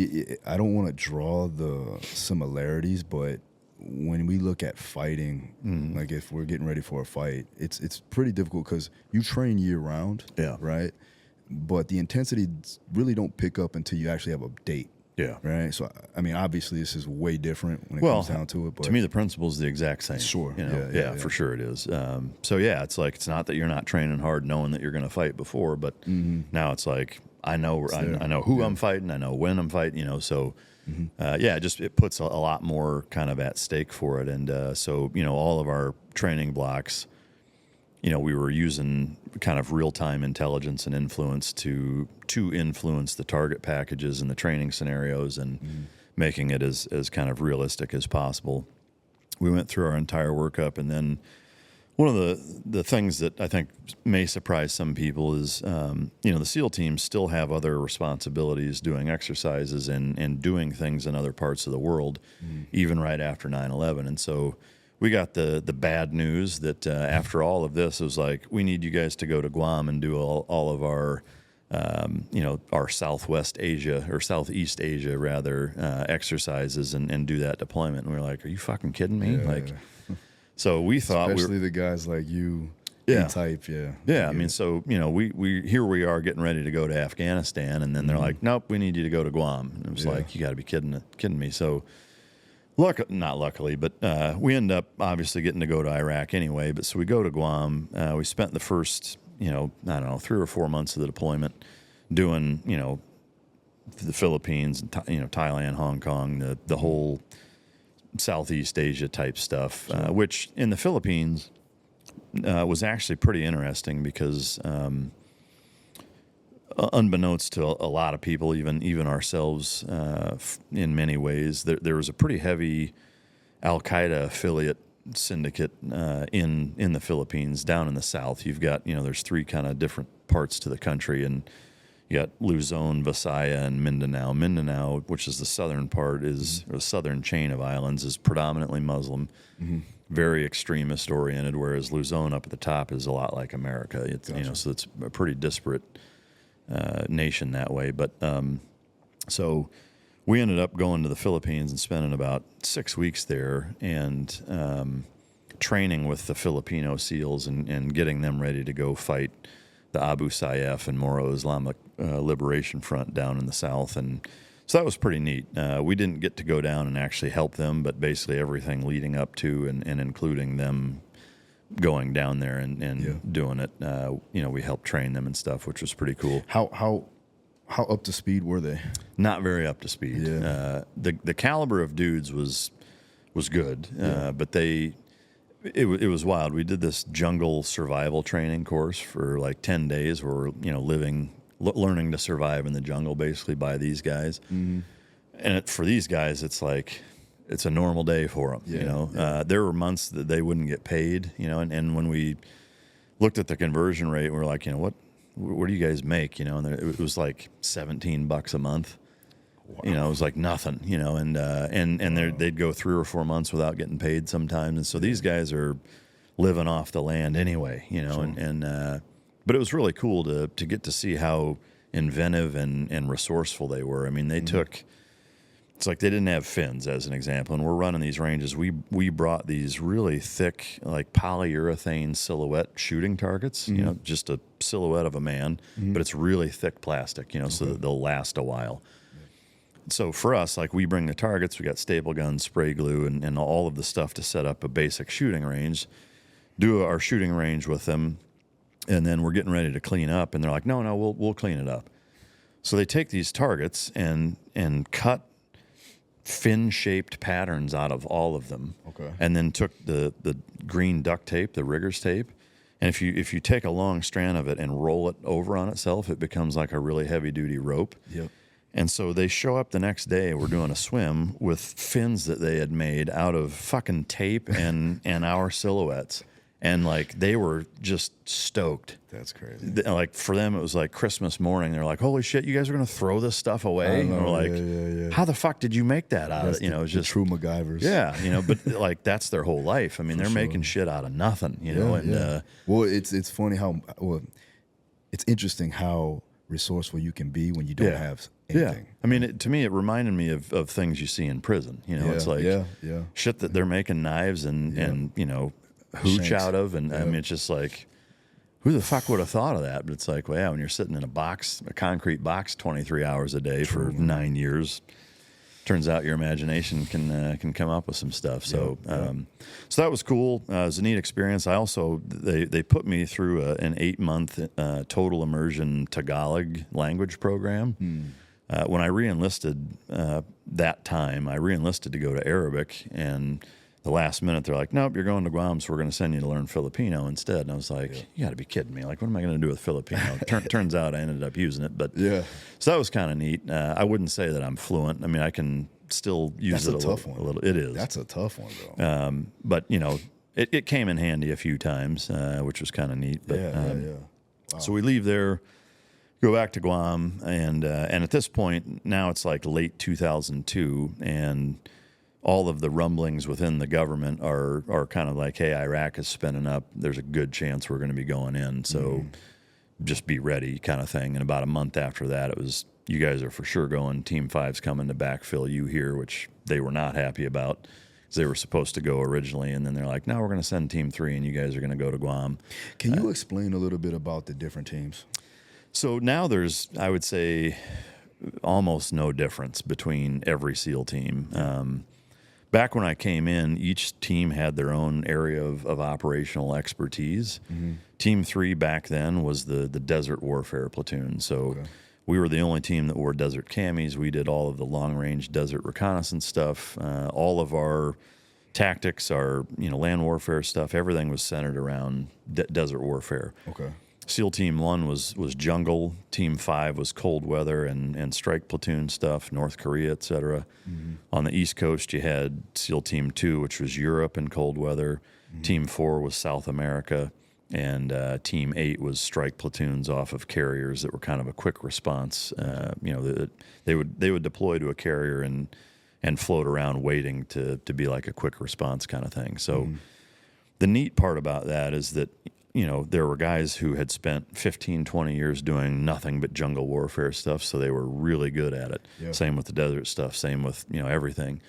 I don't want to draw the similarities, but when we look at fighting, like if we're getting ready for a fight, it's pretty difficult because you train year round, right? But the intensity really don't pick up until you actually have a date. Yeah. Right. So, I mean, obviously, this is way different when it comes down to it. But to me, the principle is the exact same. Sure. Yeah, for sure it is. It's like it's not that you're not training hard, knowing that you're going to fight before, but now it's like I know who I'm fighting, I know when I'm fighting. So it puts a lot more kind of at stake for it, and all of our training blocks. We were using kind of real-time intelligence and influence to influence the target packages and the training scenarios and making it as kind of realistic as possible. We went through our entire workup, and then one of the things that I think may surprise some people is, the SEAL teams still have other responsibilities doing exercises and doing things in other parts of the world, even right after 9/11. And so we got the bad news that after all of this, it was like, we need you guys to go to Guam and do all of our, our Southwest Asia or Southeast Asia rather exercises and do that deployment. And we were like, are you fucking kidding me? So we thought, especially the guys like you, type, I mean, so we here we are getting ready to go to Afghanistan, and then they're like, nope, we need you to go to Guam. And it was like, you got to be kidding me. So. Not luckily, but we end up obviously getting to go to Iraq anyway. But so we go to Guam. We spent the first, 3 or 4 months of the deployment doing, the Philippines, Thailand, Hong Kong, the whole Southeast Asia type stuff, which in the Philippines was actually pretty interesting because unbeknownst to a lot of people, even ourselves, in many ways, there was a pretty heavy Al-Qaeda affiliate syndicate in the Philippines, down in the south. You've got, there's 3 kind of different parts to the country, and you got Luzon, Visaya, and Mindanao. Mindanao, which is the southern part, or the southern chain of islands, is predominantly Muslim, very extremist oriented, whereas Luzon up at the top is a lot like America. It's, so it's a pretty disparate nation that way. But so we ended up going to the Philippines and spending about 6 weeks there and training with the Filipino SEALs and getting them ready to go fight the Abu Sayyaf and Moro Islamic Liberation Front down in the south. And so that was pretty neat. We didn't get to go down and actually help them, but basically everything leading up to and including them going down there and doing it, we helped train them and stuff, which was pretty cool. How up to speed were they? Not very up to speed. The caliber of dudes was good, but it was wild. We did this jungle survival training course for like 10 days where we're learning to survive in the jungle basically by these guys. And for these guys, it's like it's a normal day for them. There were months that they wouldn't get paid, and when we looked at the conversion rate, we were like, what do you guys make? And it was like $17 a month. You know, it was like nothing, you know, and they'd go 3 or 4 months without getting paid sometimes. And so these guys are living off the land anyway, you know, but it was really cool to get to see how inventive and resourceful they were. I mean, they took, it's like they didn't have fins, as an example, and we're running these ranges. We brought these really thick, like polyurethane silhouette shooting targets, you know, just a silhouette of a man, but it's really thick plastic, you know, so that they'll last a while. So for us, like, we bring the targets, we got staple guns, spray glue, and all of the stuff to set up a basic shooting range, do our shooting range with them, and then we're getting ready to clean up, and they're like, no, we'll clean it up. So they take these targets and cut fin-shaped patterns out of all of them, and then took the green duct tape, the rigger's tape, and if you take a long strand of it and roll it over on itself, it becomes like a really heavy-duty rope. Yep. And so they show up the next day, we're doing a swim with fins that they had made out of fucking tape and our silhouettes. And, like, they were just stoked. That's crazy. Like, for them, it was like Christmas morning. They're like, holy shit, you guys are going to throw this stuff away? And we're like, how the fuck did you make that out of it? You know, it's just true MacGyvers. Yeah, you know, but, like, that's their whole life. I mean, they're making shit out of nothing, you know? And well, it's funny how, it's interesting how resourceful you can be when you don't have anything. Yeah. I mean, to me, it reminded me of things you see in prison. You know, it's like shit that they're making knives and you know, hooch out of. And I mean, it's just like, who the fuck would have thought of that? But it's like, well, yeah, when you're sitting in a concrete box 23 hours a day for 9 years, turns out your imagination can come up with some stuff. So so that was cool. It was a neat experience. I also, they put me through an 8-month total immersion Tagalog language program. When I re-enlisted that time, I re-enlisted to go to Arabic, and the last minute they're like, nope, you're going to Guam, so we're going to send you to learn Filipino instead. And I was like, you got to be kidding me. Like, what am I going to do with Filipino? Turns out I ended up using it. But so that was kind of neat. I wouldn't say that I'm fluent. I mean, I can still use it a little. It is. That's a tough one, though. But, you know, it came in handy a few times, which was kind of neat. But, Wow. So we leave there, go back to Guam, and at this point, now it's like late 2002, and all of the rumblings within the government are kind of like, hey, Iraq is spinning up. There's a good chance we're going to be going in. So just be ready kind of thing. And about a month after that, it was, you guys are for sure going. Team 5's coming to backfill you here, which they were not happy about because they were supposed to go originally. And then they're like, no, we're going to send Team 3 and you guys are going to go to Guam. Can you explain a little bit about the different teams? So now there's, I would say, almost no difference between every SEAL team. Back when I came in, each team had their own area of operational expertise. Team 3 back then was the desert warfare platoon. So we were the only team that wore desert camis. We did all of the long-range desert reconnaissance stuff. All of our tactics, our land warfare stuff, everything was centered around desert warfare. SEAL Team 1 was jungle. Team 5 was cold weather and strike platoon stuff, North Korea, et cetera. On the East Coast, you had SEAL Team 2, which was Europe and cold weather. Team 4 was South America. And Team 8 was strike platoons off of carriers that were kind of a quick response. They would deploy to a carrier and float around waiting to be like a quick response kind of thing. So the neat part about that is that there were guys who had spent 15, 20 years doing nothing but jungle warfare stuff, so they were really good at it. Same with the desert stuff, same with, everything.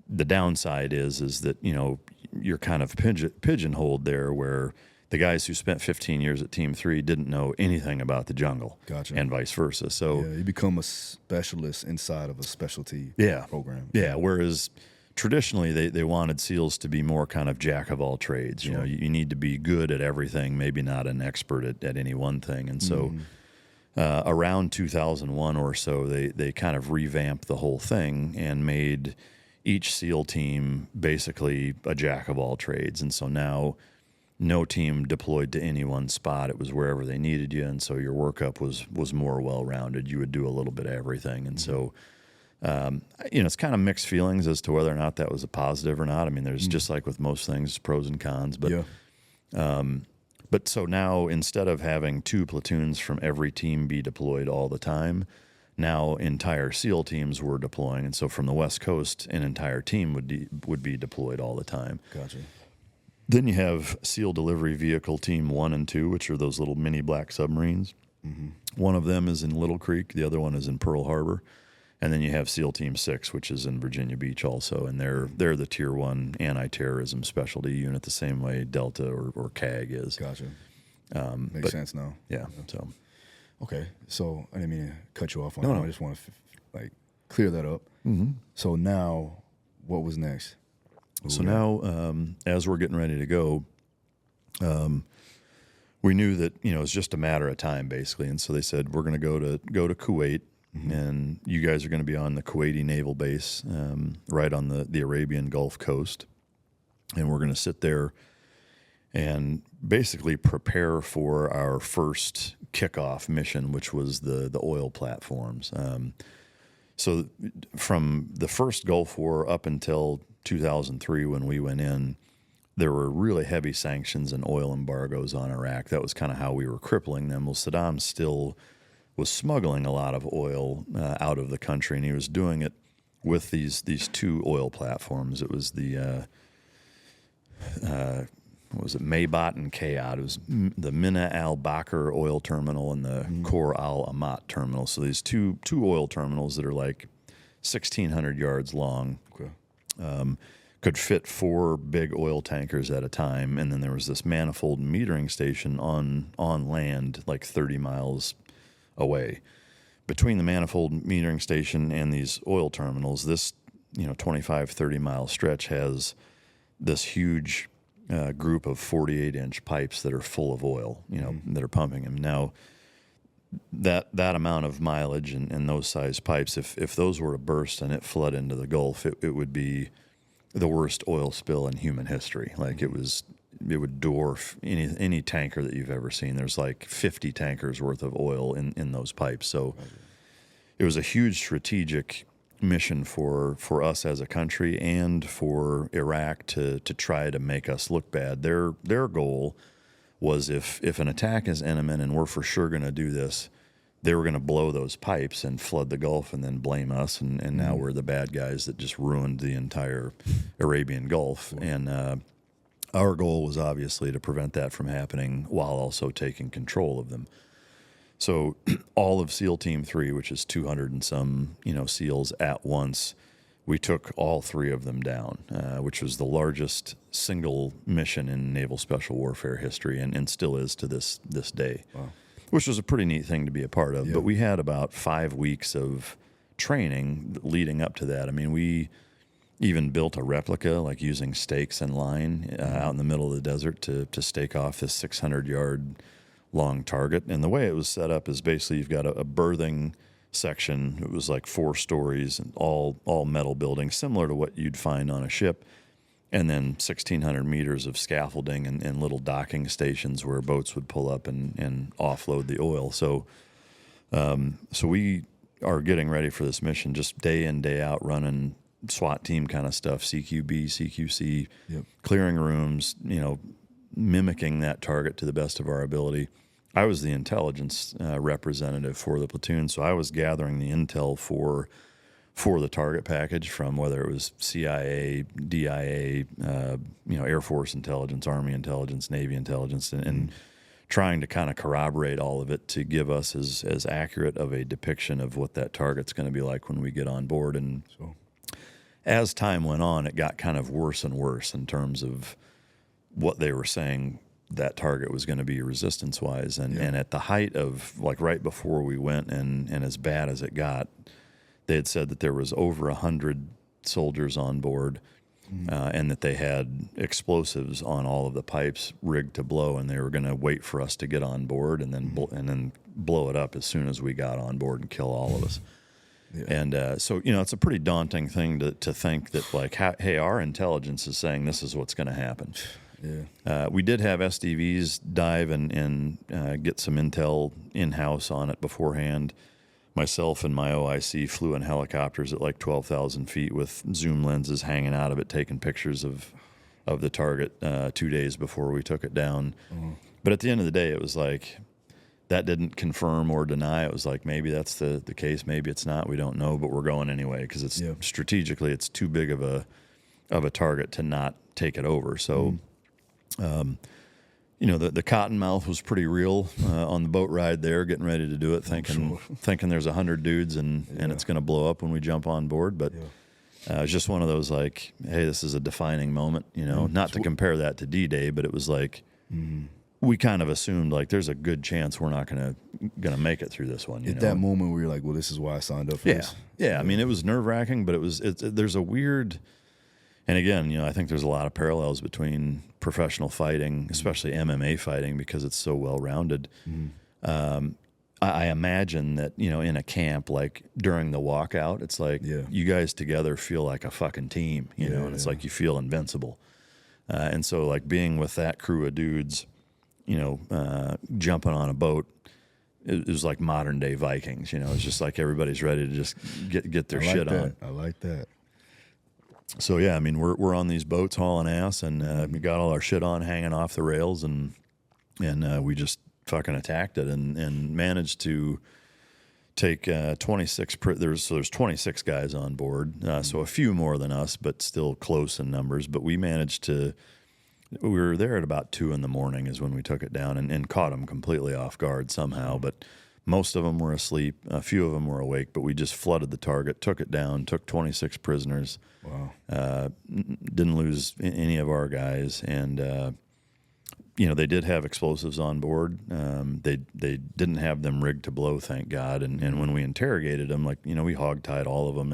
The downside is that, you're kind of pigeonholed there where the guys who spent 15 years at Team 3 didn't know anything about the jungle. And vice versa. So you become a specialist inside of a specialty program. Whereas traditionally, they wanted SEALs to be more kind of jack of all trades. You need to be good at everything, maybe not an expert at any one thing. And so around 2001 or so, they kind of revamped the whole thing and made each SEAL team basically a jack of all trades. And so now no team deployed to any one spot. It was wherever they needed you. And so your workup was more well-rounded. You would do a little bit of everything. And so it's kind of mixed feelings as to whether or not that was a positive or not. I mean, there's just like with most things, pros and cons. But but so now instead of having 2 platoons from every team be deployed all the time, now entire SEAL teams were deploying. And so from the West Coast, an entire team would be deployed all the time. Gotcha. Then you have SEAL Delivery Vehicle Team 1 and 2, which are those little mini black submarines. Mm-hmm. One of them is in Little Creek. The other one is in Pearl Harbor. And then you have SEAL Team 6, which is in Virginia Beach also. And they're the Tier 1 anti-terrorism specialty unit, the same way Delta or CAG is. Gotcha. Makes sense now. Yeah. So. Okay. So I didn't mean to cut you off on No, that. no. I just want to clear that up. Mm-hmm. So now, what was next? So now, as we're getting ready to go, we knew that it's just a matter of time, basically. And so they said we're going to go to Kuwait, mm-hmm. and you guys are going to be on the Kuwaiti naval base, right on the Arabian Gulf coast, and we're going to sit there and basically prepare for our first kickoff mission, which was the oil platforms. So from the first Gulf War up until 2003, when we went in, there were really heavy sanctions and oil embargoes on Iraq. That was kind of how we were crippling them. Well, Saddam still was smuggling a lot of oil out of the country, and he was doing it with these two oil platforms. It was the what was it, Maybot and Kayat. It was the Mina al-Bakr oil terminal and the Khor al-Amat terminal. So these two oil terminals that are like 1,600 yards long. Okay. Could fit 4 big oil tankers at a time. And then there was this manifold metering station on land like 30 miles away. Between the manifold metering station and these oil terminals, this 25, 30-mile stretch has this huge group of 48-inch pipes that are full of oil, that are pumping them. Now, that amount of mileage and those size pipes, if those were to burst and it flood into the Gulf, it would be the worst oil spill in human history. Like it would dwarf any tanker that you've ever seen. There's like 50 tankers worth of oil in those pipes. So it was a huge strategic mission for us as a country and for Iraq to try to make us look bad. Their goal was if an attack is imminent and we're for sure going to do this, they were going to blow those pipes and flood the Gulf and then blame us. And now we're the bad guys that just ruined the entire Arabian Gulf. And our goal was obviously to prevent that from happening while also taking control of them. So all of SEAL Team 3, which is 200 and some, SEALs at once, we took all 3 of them down, which was the largest single mission in naval special warfare history and still is to this day. Wow. Which was a pretty neat thing to be a part of. Yeah. But we had about 5 weeks of training leading up to that. I mean, we even built a replica, like using stakes and line out in the middle of the desert to stake off this 600-yard long target. And the way it was set up is basically you've got a berthing section. It was like 4 stories and all metal buildings, similar to what you'd find on a ship. And then 1,600 meters of scaffolding and little docking stations where boats would pull up and offload the oil. So we are getting ready for this mission, just day in, day out, running SWAT team kind of stuff, CQB, CQC, clearing rooms, mimicking that target to the best of our ability. I was the intelligence representative for the platoon, so I was gathering the intel for the target package from whether it was CIA, DIA, Air Force intelligence, Army intelligence, Navy intelligence, and trying to kind of corroborate all of it to give us as accurate of a depiction of what that target's going to be like when we get on board. And so, as time went on, it got kind of worse and worse in terms of what they were saying that target was going to be resistance-wise. And at the height of, like right before we went and as bad as it got, they had said that there was over 100 soldiers on board and that they had explosives on all of the pipes rigged to blow, and they were going to wait for us to get on board and then blow it up as soon as we got on board and kill all of us. Yeah. And so, it's a pretty daunting thing to think that, like, hey, our intelligence is saying this is what's going to happen. Yeah. We did have SDVs dive and get some intel in-house on it beforehand. Myself and my OIC flew in helicopters at like 12,000 feet with zoom lenses hanging out of it, taking pictures of the target 2 days before we took it down. But at the end of the day, it was like that didn't confirm or deny. It was like, maybe that's the case, maybe it's not. We don't know, but we're going anyway because it's strategically it's too big of a target to not take it over. So, you know, the cottonmouth was pretty real on the boat ride there, getting ready to do it, thinking there's 100 dudes and it's going to blow up when we jump on board. But it's just one of those like, hey, this is a defining moment, you know, not to compare that to D-Day, but it was like, we kind of assumed like there's a good chance we're not gonna make it through this one. You know? That moment where you're like, well, this is why I signed up for this. Yeah. I mean, it was nerve wracking, but there's a weird, and again, you know, I think there's a lot of parallels between professional fighting, especially MMA fighting, because it's so well rounded. I imagine that, you know, in a camp, like during the walkout, it's like you guys together feel like a fucking team, you know, and it's like you feel invincible. And so like being with that crew of dudes, you know, jumping on a boat, it was like modern day Vikings, you know, it's just like everybody's ready to just get their shit on. I like that. So yeah, I mean, we're on these boats hauling ass, and we got all our shit on hanging off the rails, and we just fucking attacked it and managed to take 26. There's 26 guys on board, so a few more than us, but still close in numbers. But we managed to. We were there at about 2 a.m. is when we took it down and caught them completely off guard somehow. But most of them were asleep. A few of them were awake, but we just flooded the target, took it down, took 26 prisoners. Wow. Didn't lose any of our guys. And, you know, they did have explosives on board. They didn't have them rigged to blow, thank God. And when we interrogated them, like, you know, we hogtied all of them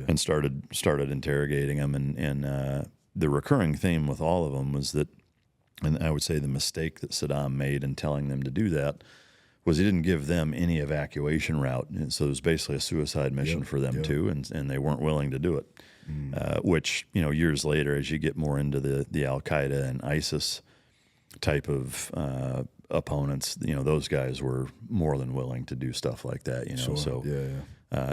and started interrogating them. And the recurring theme with all of them was that, and I would say the mistake that Saddam made in telling them to do that was he didn't give them any evacuation route. And so it was basically a suicide mission for them too, and they weren't willing to do it. Which, you know, years later, as you get more into the Al-Qaeda and ISIS type of opponents, you know, those guys were more than willing to do stuff like that, you know. So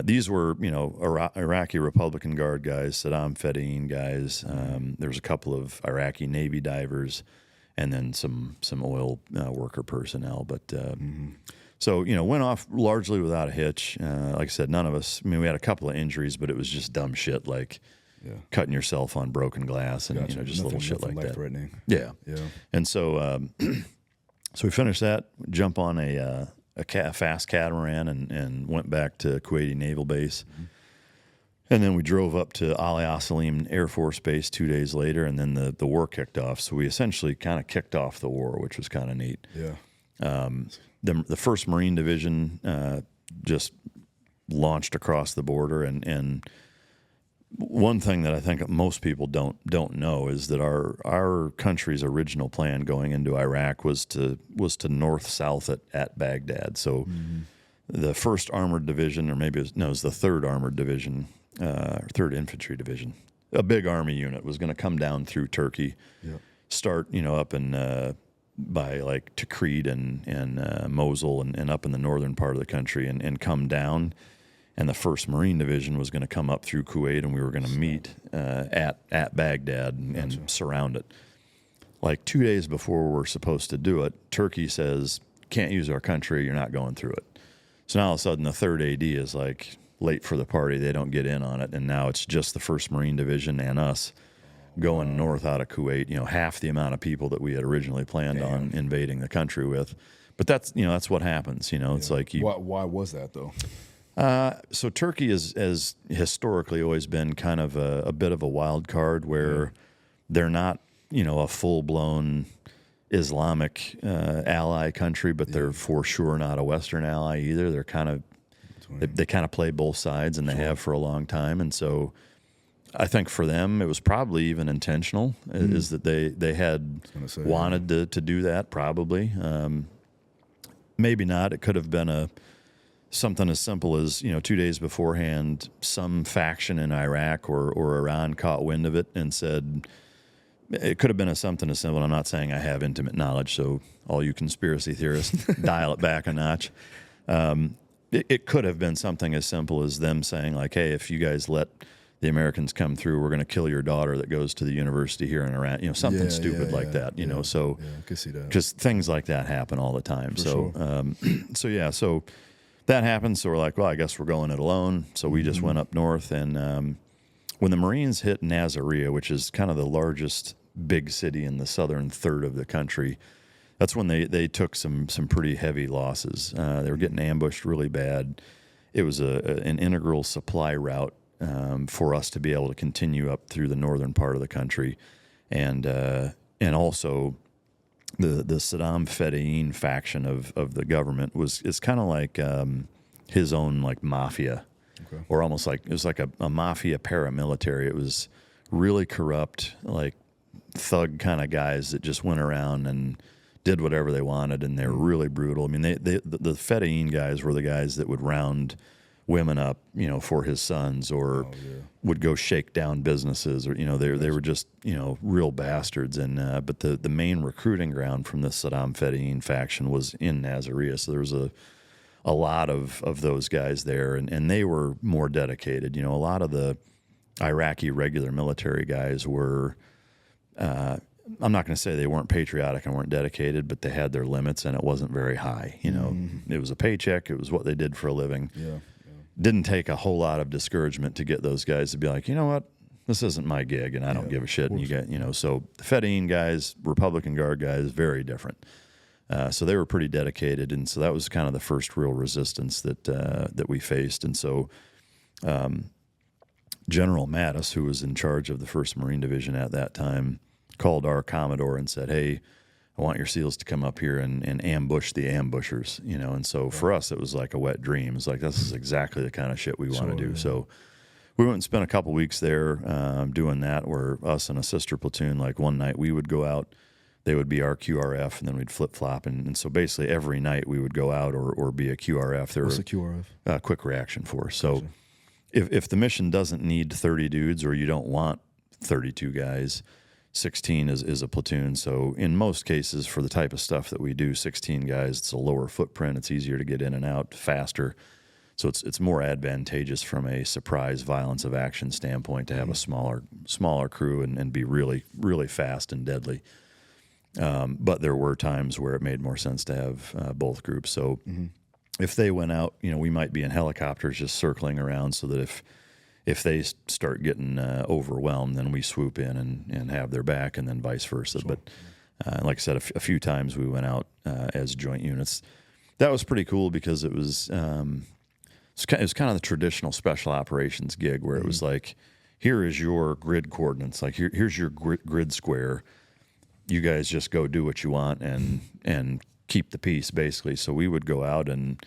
these were, you know, Iraqi Republican Guard guys, Saddam Fedayeen guys. There was a couple of Iraqi Navy divers, and then some oil worker personnel. But so, you know, went off largely without a hitch. Like I said, none of us. I mean, we had a couple of injuries, but it was just dumb shit like cutting yourself on broken glass and you know, just little shit like that. Yeah. And so, so we finished that. Jump on a fast catamaran and went back to Kuwaiti Naval Base. And then we drove up to Ali Salim Air Force Base 2 days later, and then the war kicked off. So we essentially kind of kicked off the war, which was kind of neat. The 1st Marine Division just launched across the border, and one thing that I think most people don't know is that our country's original plan going into Iraq was to north-south at Baghdad. So the 1st Armored Division, or maybe it was the 3rd Armored Division, 3rd Infantry Division, a big army unit, was going to come down through Turkey, start, you know, up in by like Tikrit and Mosul and up in the northern part of the country and come down. And the 1st Marine Division was going to come up through Kuwait, and we were going to meet at Baghdad and surround it. Like 2 days before we're supposed to do it, Turkey says, can't use our country, you're not going through it. So now all of a sudden the 3rd AD is like late for the party, they don't get in on it, and now it's just the 1st Marine Division and us going north out of Kuwait, you know, half the amount of people that we had originally planned on invading the country with. But that's, you know, that's what happens, you know. It's like why was that though? So Turkey has historically always been kind of a bit of a wild card where they're not, you know, a full-blown Islamic ally country, but they're for sure not a Western ally either. They're kind of they kind of play both sides, and they have for a long time. And so I think for them it was probably even intentional, is that they had wanted to do that probably. Maybe not. It could have been something as simple as, you know, 2 days beforehand, some faction in Iraq or Iran caught wind of it and said, it could have been something as simple. I'm not saying I have intimate knowledge, so all you conspiracy theorists, dial it back a notch. It could have been something as simple as them saying, like, hey, if you guys let the Americans come through, we're going to kill your daughter that goes to the university here in Iran, you know, something stupid like that, you know, so I can see that. just things like that happen all the time. For So, so that happens. So we're like, well, I guess we're going it alone. So we just went up north, and when the Marines hit Nasiriyah, which is kind of the largest big city in the southern third of the country, that's when they took some pretty heavy losses. They were getting ambushed really bad. It was an integral supply route for us to be able to continue up through the northern part of the country, and also the Saddam Fedayeen faction of the government is kind of like his own like mafia, or almost like it was like a mafia paramilitary. It was really corrupt, like thug kind of guys that just went around and did whatever they wanted, and they were really brutal. I mean, the Fedayeen guys were the guys that would round women up, you know, for his sons, or would go shake down businesses, or, you know, they were just, you know, real bastards. And but the main recruiting ground from the Saddam Fedayeen faction was in Nasiriyah, so there was a lot of those guys there, and they were more dedicated. You know, a lot of the Iraqi regular military guys were, I'm not going to say they weren't patriotic and weren't dedicated, but they had their limits, and it wasn't very high. You know, it was a paycheck. It was what they did for a living. Didn't take a whole lot of discouragement to get those guys to be like, you know what, this isn't my gig, and I don't give a shit. And you get, you know, so the Fedayeen guys, Republican Guard guys, very different. So they were pretty dedicated, and so that was kind of the first real resistance that we faced. And so General Mattis, who was in charge of the 1st Marine Division at that time, called our Commodore and said, hey, I want your SEALs to come up here and ambush the ambushers, you know. And so for us, it was like a wet dream. It was like, this is exactly the kind of shit we want to do. So we went and spent a couple weeks there doing that, where us and a sister platoon, like one night we would go out, they would be our QRF, and then we'd flip-flop. And so basically every night we would go out or be a QRF. What's a QRF? Quick reaction force. So if the mission doesn't need 30 dudes, or you don't want 32 guys, 16 is a platoon. So in most cases, for the type of stuff that we do, 16 guys, it's a lower footprint. It's easier to get in and out faster. So it's more advantageous from a surprise violence of action standpoint to have a smaller crew and be really, really fast and deadly. But there were times where it made more sense to have both groups. So if they went out, you know, we might be in helicopters just circling around, so that if they start getting overwhelmed, then we swoop in and have their back, and then vice versa. But like I said, a few times we went out as joint units. That was pretty cool, because it was kind of the traditional special operations gig, where it was like, here is your grid coordinates, like here's your grid square. You guys just go do what you want and keep the peace, basically. So we would go out and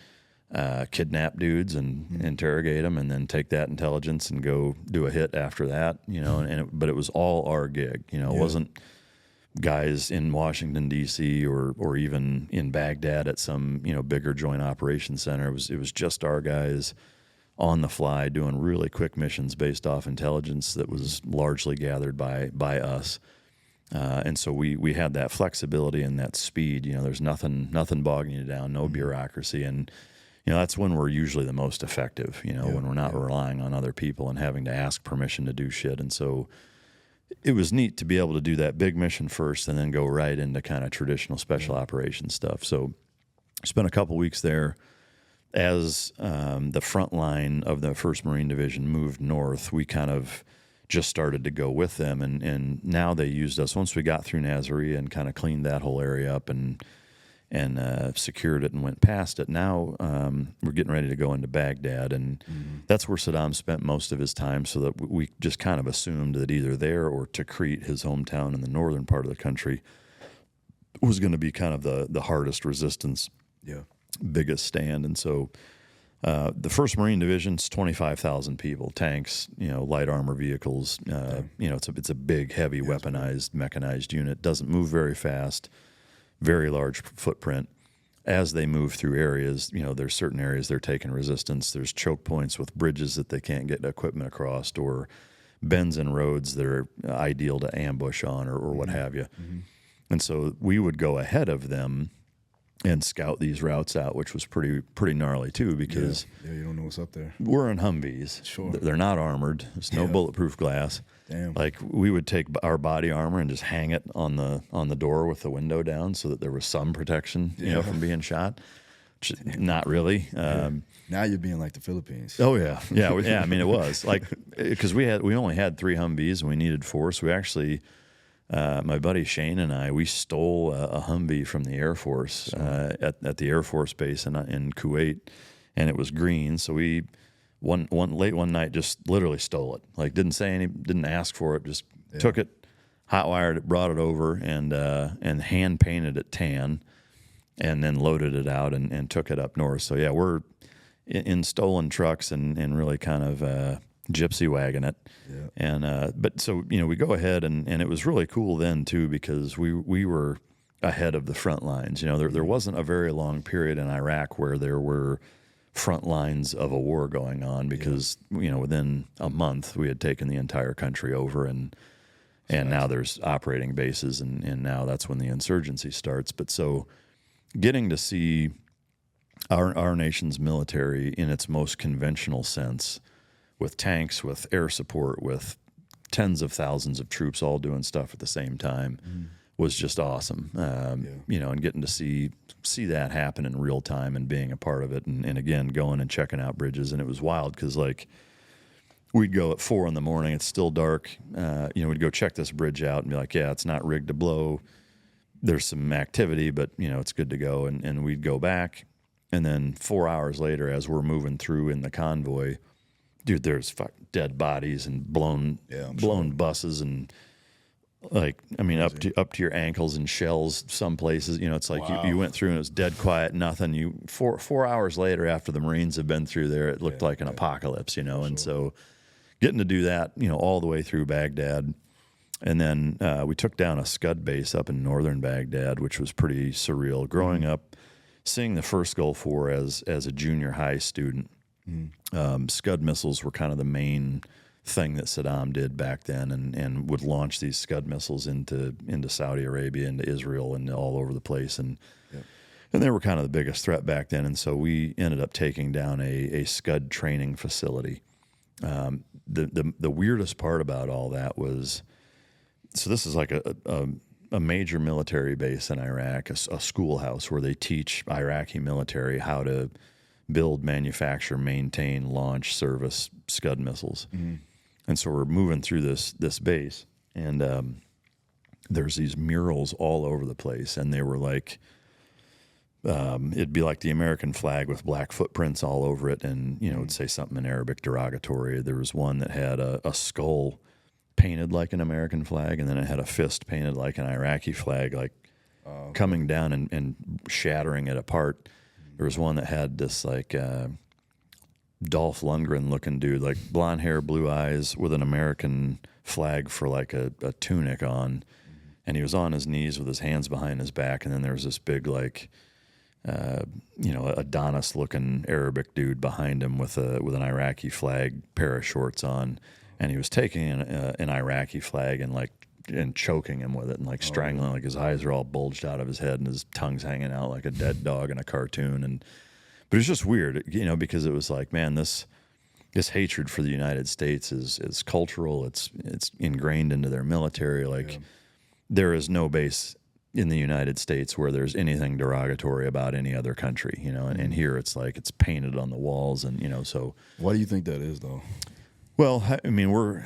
kidnap dudes and interrogate them, and then take that intelligence and go do a hit after that, you know. But it was all our gig, you know. It wasn't guys in Washington D.C. or even in Baghdad at some, you know, bigger joint operations center. It was just our guys on the fly doing really quick missions based off intelligence that was largely gathered by us. And so we had that flexibility and that speed. You know, there's nothing bogging you down, no bureaucracy. And, you know, that's when we're usually the most effective, you know, when we're not relying on other people and having to ask permission to do shit. And so it was neat to be able to do that big mission first and then go right into kind of traditional special operations stuff. So I spent a couple weeks there. As the front line of the 1st Marine Division moved north, we kind of just started to go with them, and now they used us. Once we got through Nasiriyah and kind of cleaned that whole area up and secured it and went past it, now we're getting ready to go into Baghdad, and that's where Saddam spent most of his time, so that we just kind of assumed that either there or Tikrit, his hometown in the northern part of the country, was going to be kind of the hardest resistance, biggest stand. And so the 1st Marine Division's 25,000 people, tanks, you know, light armor vehicles. You know, it's a big, heavy, weaponized, mechanized unit. Doesn't move very fast, very large footprint. As they move through areas, you know, there's certain areas they're taking resistance. There's choke points with bridges that they can't get equipment across, or bends in roads that are ideal to ambush on, or what have you. And so we would go ahead of them and scout these routes out, which was pretty gnarly too, because yeah, you don't know what's up there. we're in Humvees. Sure. They're not armored. There's no bulletproof glass. Damn. Like we would take our body armor and just hang it on the door with the window down so that there was some protection, you know, from being shot. Not really. Now you're being like the Philippines. Oh yeah. I mean, it was like, because we only had 3 Humvees and we needed 4. So we actually, my buddy Shane and I, we stole a Humvee from the Air Force at the Air Force base in Kuwait, and it was green. So we one night just literally stole it. Like didn't ask for it, just took it, hot wired it, brought it over, and hand painted it tan, and then loaded it out and took it up north. So yeah, we're in stolen trucks and really kind of gypsy wagon it. Yeah. And but so, you know, we go ahead and it was really cool then too, because we were ahead of the front lines. You know, there wasn't a very long period in Iraq where there were front lines of a war going on, because you know, within a month we had taken the entire country over, and now there's operating bases, and now that's when the insurgency starts. But so getting to see our nation's military in its most conventional sense, with tanks, with air support, with tens of thousands of troops all doing stuff at the same time, was just awesome. You know, and getting to see that happen in real time and being a part of it, and again going and checking out bridges. And it was wild because, like, we'd go at 4 a.m, it's still dark. You know, we'd go check this bridge out and be like, yeah, it's not rigged to blow. There's some activity, but you know, it's good to go. And we'd go back, and then 4 hours later, as we're moving through in the convoy, dude, there's dead bodies and blown buses, and like, I mean, up to your ankles in shells. Some places, you know, it's like you went through and it was dead quiet, nothing. You 4 hours later, after the Marines have been through there, it looked like an apocalypse, you know. And so, getting to do that, you know, all the way through Baghdad, and then we took down a Scud base up in northern Baghdad, which was pretty surreal. Growing up, seeing the first Gulf War as a junior high student. Scud missiles were kind of the main thing that Saddam did back then, and would launch these Scud missiles into Saudi Arabia, into Israel, and all over the place. And they were kind of the biggest threat back then. And so we ended up taking down a Scud training facility. The weirdest part about all that was, so this is like a major military base in Iraq, a schoolhouse where they teach Iraqi military how to build, manufacture, maintain, launch, service Scud missiles. And so we're moving through this base, and there's these murals all over the place, and they were like, it'd be like the American flag with black footprints all over it, and you know, it'd say something in Arabic derogatory. There was one that had a skull painted like an American flag, and then it had a fist painted like an Iraqi flag, like coming down and shattering it apart. There was one that had this like Dolph Lundgren looking dude, like blonde hair, blue eyes, with an American flag for like a tunic on, and he was on his knees with his hands behind his back, and then there was this big like you know, Adonis looking Arabic dude behind him with an Iraqi flag pair of shorts on, and he was taking an Iraqi flag and choking him with it, and like strangling, like his eyes are all bulged out of his head and his tongue's hanging out like a dead dog in a cartoon. But it's just weird, you know, because it was like, man, this hatred for the United States is cultural. It's ingrained into their military. Like, there is no base in the United States where there's anything derogatory about any other country, you know. And here it's like it's painted on the walls, and you know. So why do you think that is, though? Well, I mean, we're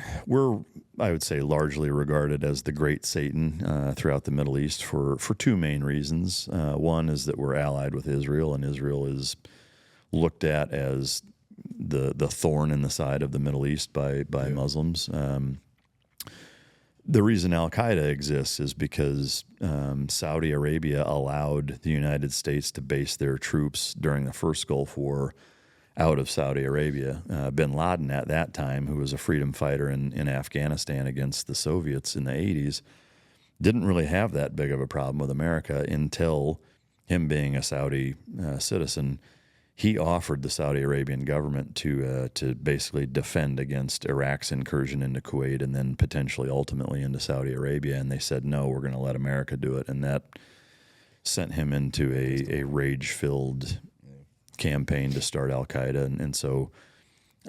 I would say largely regarded as the great Satan throughout the Middle East for 2 main reasons. One is that we're allied with Israel, and Israel is looked at as the thorn in the side of the Middle East by Muslims. The reason Al-Qaeda exists is because Saudi Arabia allowed the United States to base their troops during the first Gulf War out of Saudi Arabia. Bin Laden at that time, who was a freedom fighter in Afghanistan against the Soviets in the 80s, didn't really have that big of a problem with America until him being a Saudi citizen. He offered the Saudi Arabian government to basically defend against Iraq's incursion into Kuwait and then potentially ultimately into Saudi Arabia, and they said, no, we're going to let America do it. And that sent him into a rage-filled campaign to start Al-Qaeda. And so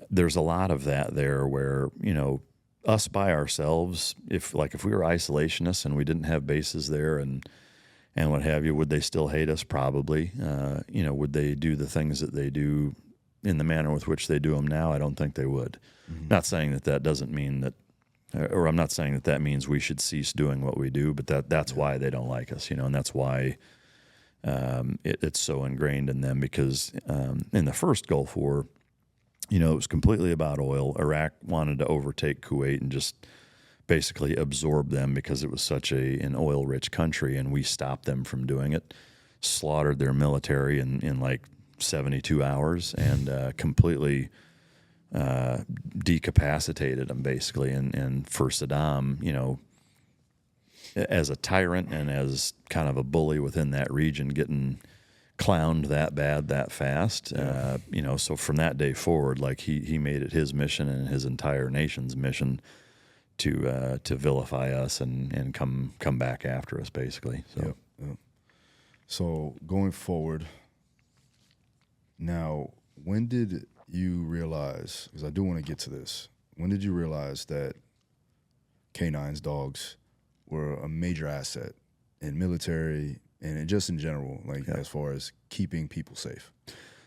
there's a lot of that there where, you know, us by ourselves, if we were isolationists and we didn't have bases there and what have you, would they still hate us? Probably. You know, would they do the things that they do in the manner with which they do them now? I don't think they would. Mm-hmm. Not saying that doesn't mean that, or I'm not saying that means we should cease doing what we do, but that's why they don't like us, you know, and that's why it's so ingrained in them, because in the first Gulf War, you know, it was completely about oil. Iraq wanted to overtake Kuwait and just basically absorb them because it was such an oil-rich country, and we stopped them from doing it, slaughtered their military in like 72 hours, and completely decapacitated them, basically. And for Saddam, you know, as a tyrant and as kind of a bully within that region, getting clowned that bad that fast, you know, so from that day forward, like he made it his mission and his entire nation's mission to vilify us and come back after us, basically. So, So going forward, now, when did you realize, because I do want to get to this, when did you realize that canines, dogs, were a major asset in military and just in general, like as far as keeping people safe?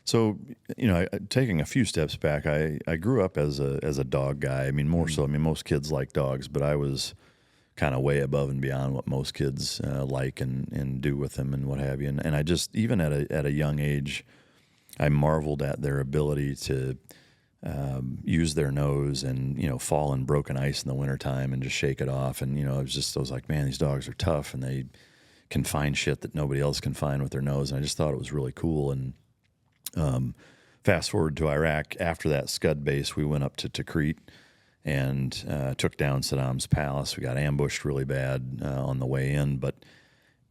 So, you know, taking a few steps back, I grew up as a dog guy. I mean, more so. I mean, most kids like dogs, but I was kind of way above and beyond what most kids like and do with them and what have you. And I just, even at a young age, I marveled at their ability to use their nose and, you know, fall in broken ice in the wintertime and just shake it off. And, you know, I was like, man, these dogs are tough and they can find shit that nobody else can find with their nose. And I just thought it was really cool. And fast forward to Iraq, after that Scud base, we went up to Tikrit and took down Saddam's palace. We got ambushed really bad on the way in, but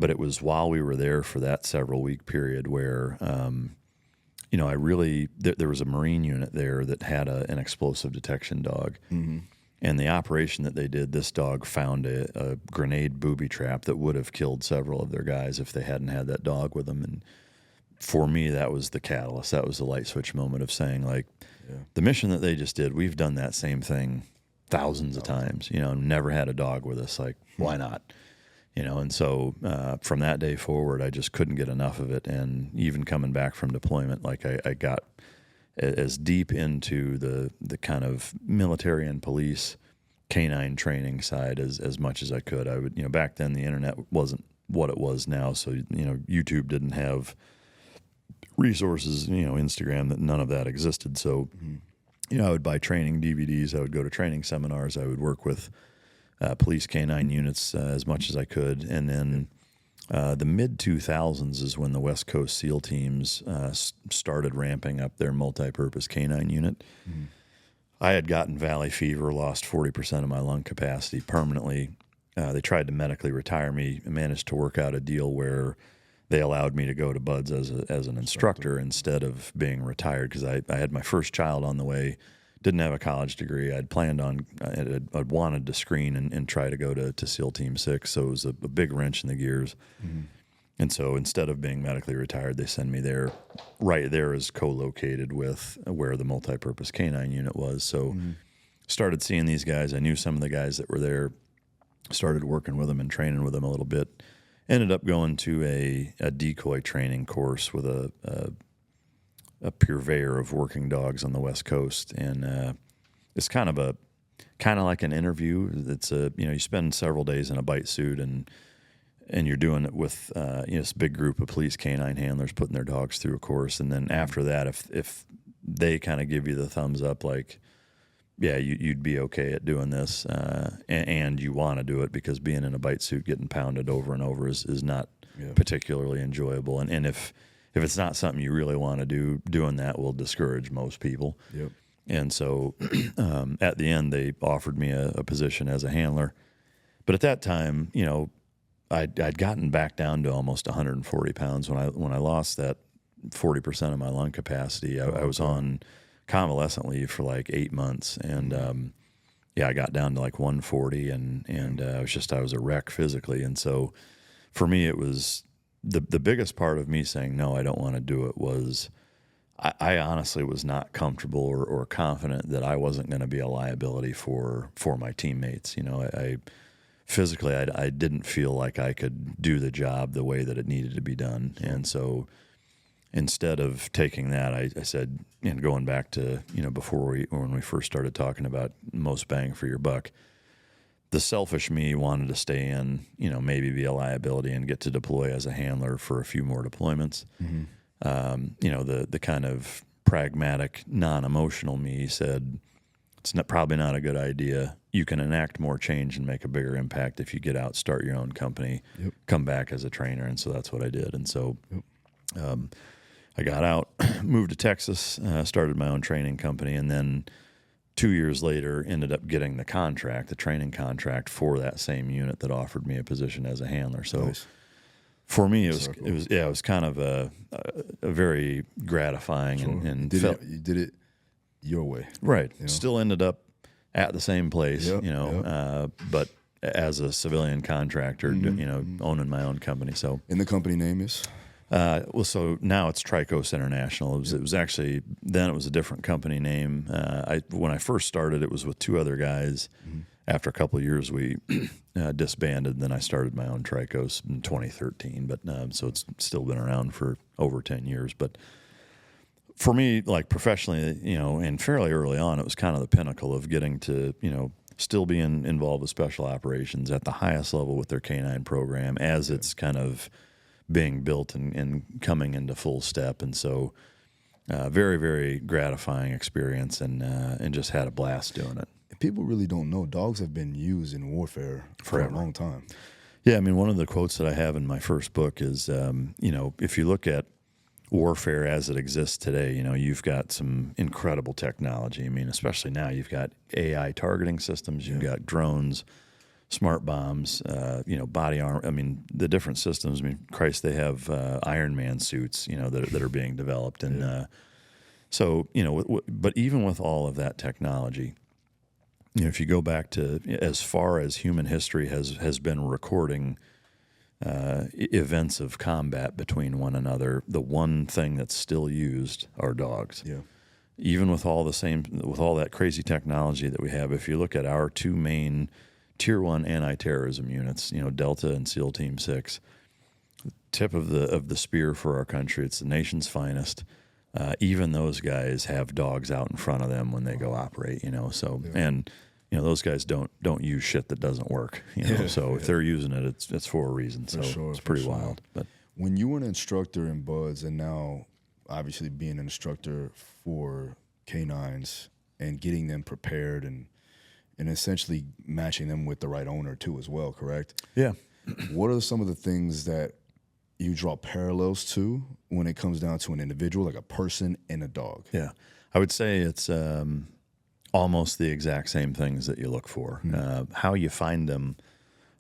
it was while we were there for that several week period where, you know, there was a Marine unit there that had an explosive detection dog. Mm-hmm. And the operation that they did, this dog found a grenade booby trap that would have killed several of their guys if they hadn't had that dog with them. And for me, that was the catalyst. That was the light switch moment of saying, like, the mission that they just did, we've done that same thing thousands of times, you know, never had a dog with us. Like, why not? You know, and so from that day forward, I just couldn't get enough of it. And even coming back from deployment, like I got as deep into the kind of military and police canine training side as much as I could. I would, you know, back then the internet wasn't what it was now. So, you know, YouTube didn't have resources, you know, Instagram, that none of that existed. So, you know, I would buy training DVDs. I would go to training seminars. I would work with police canine units as much as I could. And then the mid-2000s is when the West Coast SEAL teams started ramping up their multi-purpose canine unit. Mm-hmm. I had gotten valley fever, lost 40% of my lung capacity permanently. They tried to medically retire me and managed to work out a deal where they allowed me to go to Buds as an instructor instead of being retired, because I had my first child on the way, didn't have a college degree. I'd planned on, I'd wanted to screen and try to go to SEAL Team 6, so it was a big wrench in the gears. Mm-hmm. And so instead of being medically retired, they send me there. Right there is co-located with where the multi-purpose canine unit was. So started seeing these guys. I knew some of the guys that were there, started working with them and training with them a little bit. Ended up going to a decoy training course with a purveyor of working dogs on the West Coast, and it's kind of like an interview. It's you spend several days in a bite suit and you're doing it with this big group of police canine handlers putting their dogs through a course, and then after that, if they kind of give you the thumbs up, like, yeah, you'd be okay at doing this, and you want to do it, because being in a bite suit getting pounded over and over is not particularly enjoyable. And if it's not something you really want to do, doing that will discourage most people. Yep. And so at the end, they offered me a position as a handler. But at that time, you know, I'd gotten back down to almost 140 pounds when I lost that 40% of my lung capacity. I was on convalescent leave for like 8 months, and I got down to like 140, and I was a wreck physically. And so for me, it was the biggest part of me saying, no, I don't want to do it was I honestly was not comfortable or confident that I wasn't going to be a liability for my teammates. You know, I physically, I didn't feel like I could do the job the way that it needed to be done. And so instead of taking that, I said, you know, going back to, you know, when we first started talking about most bang for your buck, the selfish me wanted to stay in, you know, maybe be a liability and get to deploy as a handler for a few more deployments. You know, the kind of pragmatic, non-emotional me said, it's probably not a good idea. You can enact more change and make a bigger impact if you get out, start your own company, come back as a trainer. And so that's what I did. And so I got out, moved to Texas, started my own training company, and then 2 years later ended up getting the training contract for that same unit that offered me a position as a handler. So Nice. for me, it was kind of a very gratifying and You did it your way. right. You know? Still ended up at the same place, Yep, you know, but as a civilian contractor, you know, owning my own company. So, And the company name is? well, so now it's Tricos International. It was actually, then it was a different company name. When I first started, it was with two other guys. After a couple of years, we disbanded, and then I started my own Tricos in 2013. But so it's still been around for over 10 years. But for me, like professionally, you know, and fairly early on, it was kind of the pinnacle of getting to, you know, still being involved with special operations at the highest level with their canine program as it's kind of being built and coming into full step. And so very, very gratifying experience and just had a blast doing it. People really don't know dogs have been used in warfare for a long time. Yeah, I mean, one of the quotes that I have in my first book is, you know, if you look at warfare as it exists today, you know, you've got some incredible technology. I mean, especially now, you've got AI targeting systems, you've got drones, smart bombs, you know, body armor. I mean, the different systems. I mean, Christ, they have Iron Man suits, you know, that are being developed, and so you know, but even with all of that technology, you know, if you go back to as far as human history has been recording events of combat between one another, the one thing that's still used are dogs. Yeah. Even with all that crazy technology that we have, if you look at our two main Tier 1 anti-terrorism units, you know, Delta and SEAL Team 6, tip of the spear for our country. It's the nation's finest. Even those guys have dogs out in front of them when they go operate, you know. So and you know, those guys don't use shit that doesn't work, you know. So if they're using it, it's for a reason. So it's pretty wild. But when you were an instructor in Buds, and now obviously being an instructor for canines and getting them prepared and essentially matching them with the right owner too as well, correct? yeah. What are some of the things that you draw parallels to when it comes down to an individual, like a person and a dog? Yeah, I would say it's almost the exact same things that you look for. How you find them,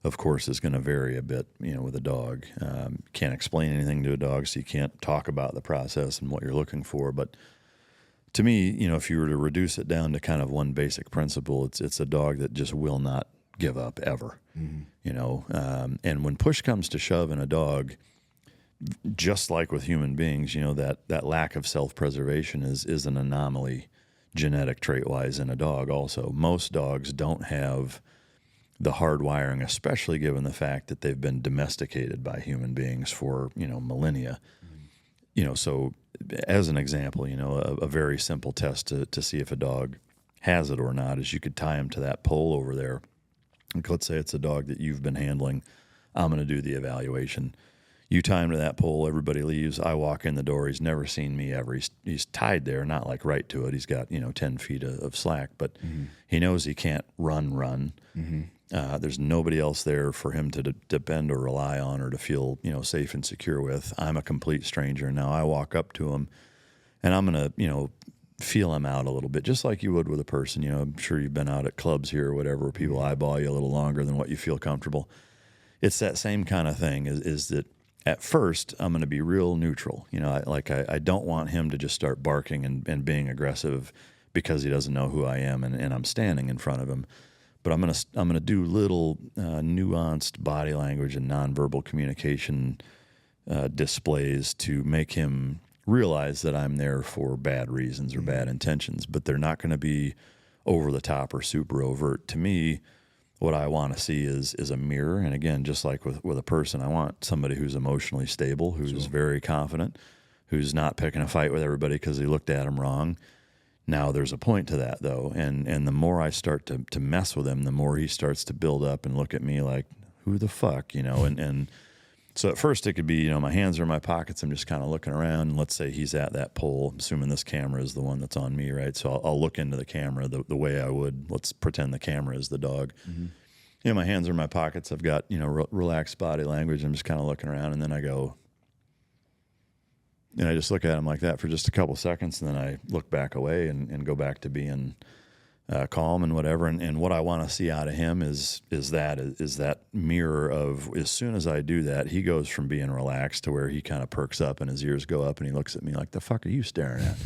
of course, is going to vary a bit, you know, with a dog. Can't explain anything to a dog, so you can't talk about the process and what you're looking for. But to me, you know, if you were to reduce it down to kind of one basic principle, it's a dog that just will not give up ever, you know. And when push comes to shove in a dog, just like with human beings, you know, that lack of self-preservation is an anomaly genetic trait-wise in a dog also. Most dogs don't have the hard wiring, especially given the fact that they've been domesticated by human beings for, you know, millennia. You know, so as an example, you know, a very simple test to see if a dog has it or not is you could tie him to that pole over there. And let's say it's a dog that you've been handling. I'm going to do the evaluation. You tie him to that pole, everybody leaves. I walk in the door. He's never seen me ever. He's tied there, not like right to it. He's got, you know, 10 feet of slack, but he knows he can't run. There's nobody else there for him to depend or rely on or to feel, you know, safe and secure with. I'm a complete stranger. Now I walk up to him and I'm going to, you know, feel him out a little bit, just like you would with a person. You know, I'm sure you've been out at clubs here or whatever, where people eyeball you a little longer than what you feel comfortable. It's that same kind of thing is that at first, I'm going to be real neutral. You know, I don't want him to just start barking and being aggressive because he doesn't know who I am and I'm standing in front of him. But I'm going to do little nuanced body language and nonverbal communication displays to make him realize that I'm there for bad reasons or bad intentions, but they're not going to be over the top or super overt. To me, what I want to see is a mirror. And again, just like with a person, I want somebody who's emotionally stable, who's very confident, who's not picking a fight with everybody because they looked at him wrong. Now there's a point to that though. And the more I start to mess with him, the more he starts to build up and look at me like, who the fuck, you know? And so at first it could be, you know, my hands are in my pockets. I'm just kind of looking around. And let's say he's at that pole. I'm assuming this camera is the one that's on me, right? So I'll look into the camera the way I would. Let's pretend the camera is the dog. Mm-hmm. You know, my hands are in my pockets. I've got, you know, relaxed body language. I'm just kind of looking around, and then I go, and I just look at him like that for just a couple seconds, and then I look back away and go back to being calm and whatever. And what I want to see out of him is that mirror of, as soon as I do that, he goes from being relaxed to where he kind of perks up and his ears go up and he looks at me like, the fuck are you staring at?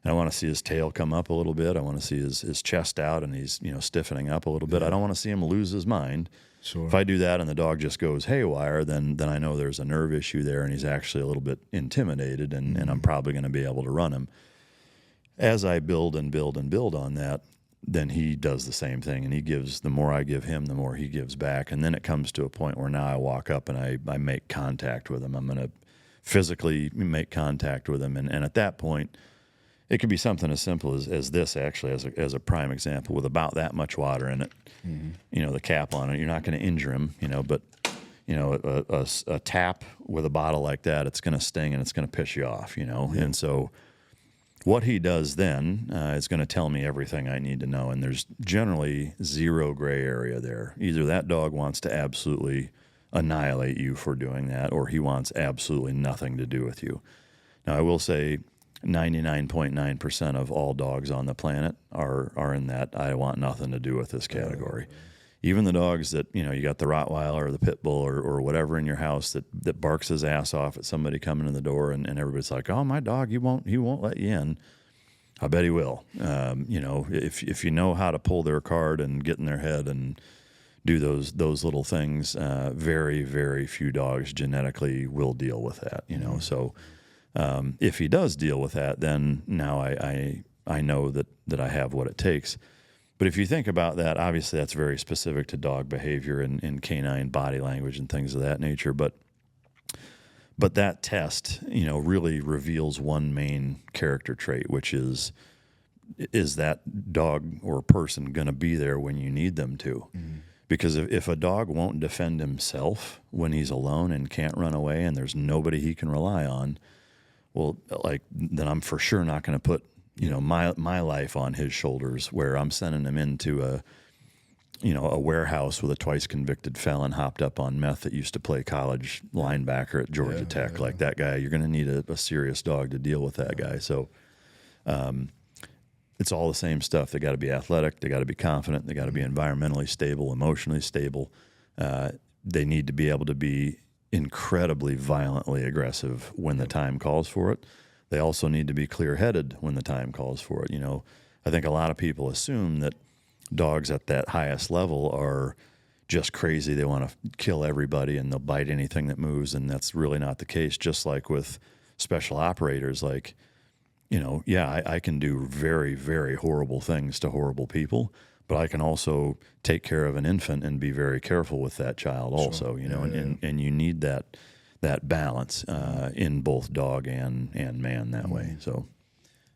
And I want to see his tail come up a little bit. I want to see his chest out and he's, you know, stiffening up a little bit. I don't want to see him lose his mind. Sure. If I do that and the dog just goes haywire, then I know there's a nerve issue there and he's actually a little bit intimidated and I'm probably going to be able to run him. As I build and build and build on that, then he does the same thing, and he gives, the more I give him, the more he gives back. And then it comes to a point where now I walk up and I make contact with him. I'm going to physically make contact with him. And at that point, it could be something as simple as this, actually, as a prime example, with about that much water in it, you know, the cap on it. You're not going to injure him, you know, but, you know, a tap with a bottle like that, it's going to sting and it's going to piss you off, you know. And so what he does then is going to tell me everything I need to know, and there's generally zero gray area there. Either that dog wants to absolutely annihilate you for doing that, or he wants absolutely nothing to do with you. Now, I will say 99.9% of all dogs on the planet are in that I want nothing to do with this category. Even the dogs that, you know, you got the Rottweiler or the Pit Bull or whatever in your house that barks his ass off at somebody coming in the door and everybody's like, oh, my dog, he won't let you in. I bet he will. You know, if you know how to pull their card and get in their head and do those little things, very, very few dogs genetically will deal with that, you know. So if he does deal with that, then now I know that I have what it takes. But if you think about that, obviously that's very specific to dog behavior and canine body language and things of that nature. But that test, you know, really reveals one main character trait, which is that dog or person going to be there when you need them to? Mm-hmm. Because if a dog won't defend himself when he's alone and can't run away and there's nobody he can rely on, well, like, then I'm for sure not going to put, you know, my life on his shoulders, where I'm sending him into a warehouse with a twice convicted felon hopped up on meth that used to play college linebacker at Georgia Tech. Like that guy, you're going to need a serious dog to deal with that guy. So it's all the same stuff. They got to be athletic. They got to be confident. They got to be environmentally stable, emotionally stable. They need to be able to be incredibly violently aggressive when the time calls for it. They also need to be clear-headed when the time calls for it. You know, I think a lot of people assume that dogs at that highest level are just crazy. They want to kill everybody and they'll bite anything that moves, and that's really not the case. Just like with special operators, like, you know, yeah, I can do very, very horrible things to horrible people, but I can also take care of an infant and be very careful with that child also, you know, and you need that balance in both dog and man that way. So,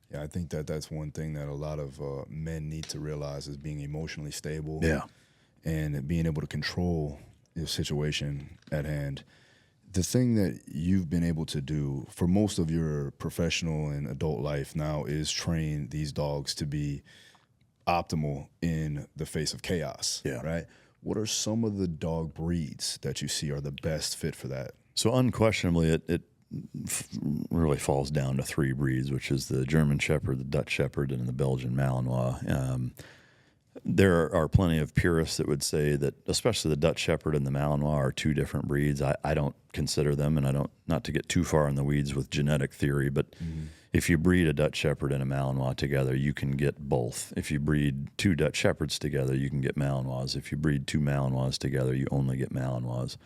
yeah, I think that's one thing that a lot of men need to realize is being emotionally stable. Yeah, and being able to control your situation at hand. The thing that you've been able to do for most of your professional and adult life now is train these dogs to be optimal in the face of chaos. Yeah. Right. What are some of the dog breeds that you see are the best fit for that? So unquestionably, it really falls down to three breeds, which is the German Shepherd, the Dutch Shepherd, and the Belgian Malinois. There are plenty of purists that would say that, especially the Dutch Shepherd and the Malinois are two different breeds. I don't consider them, and I don't, not to get too far in the weeds with genetic theory, but if you breed a Dutch Shepherd and a Malinois together, you can get both. If you breed two Dutch Shepherds together, you can get Malinois. If you breed two Malinois together, you only get Malinois.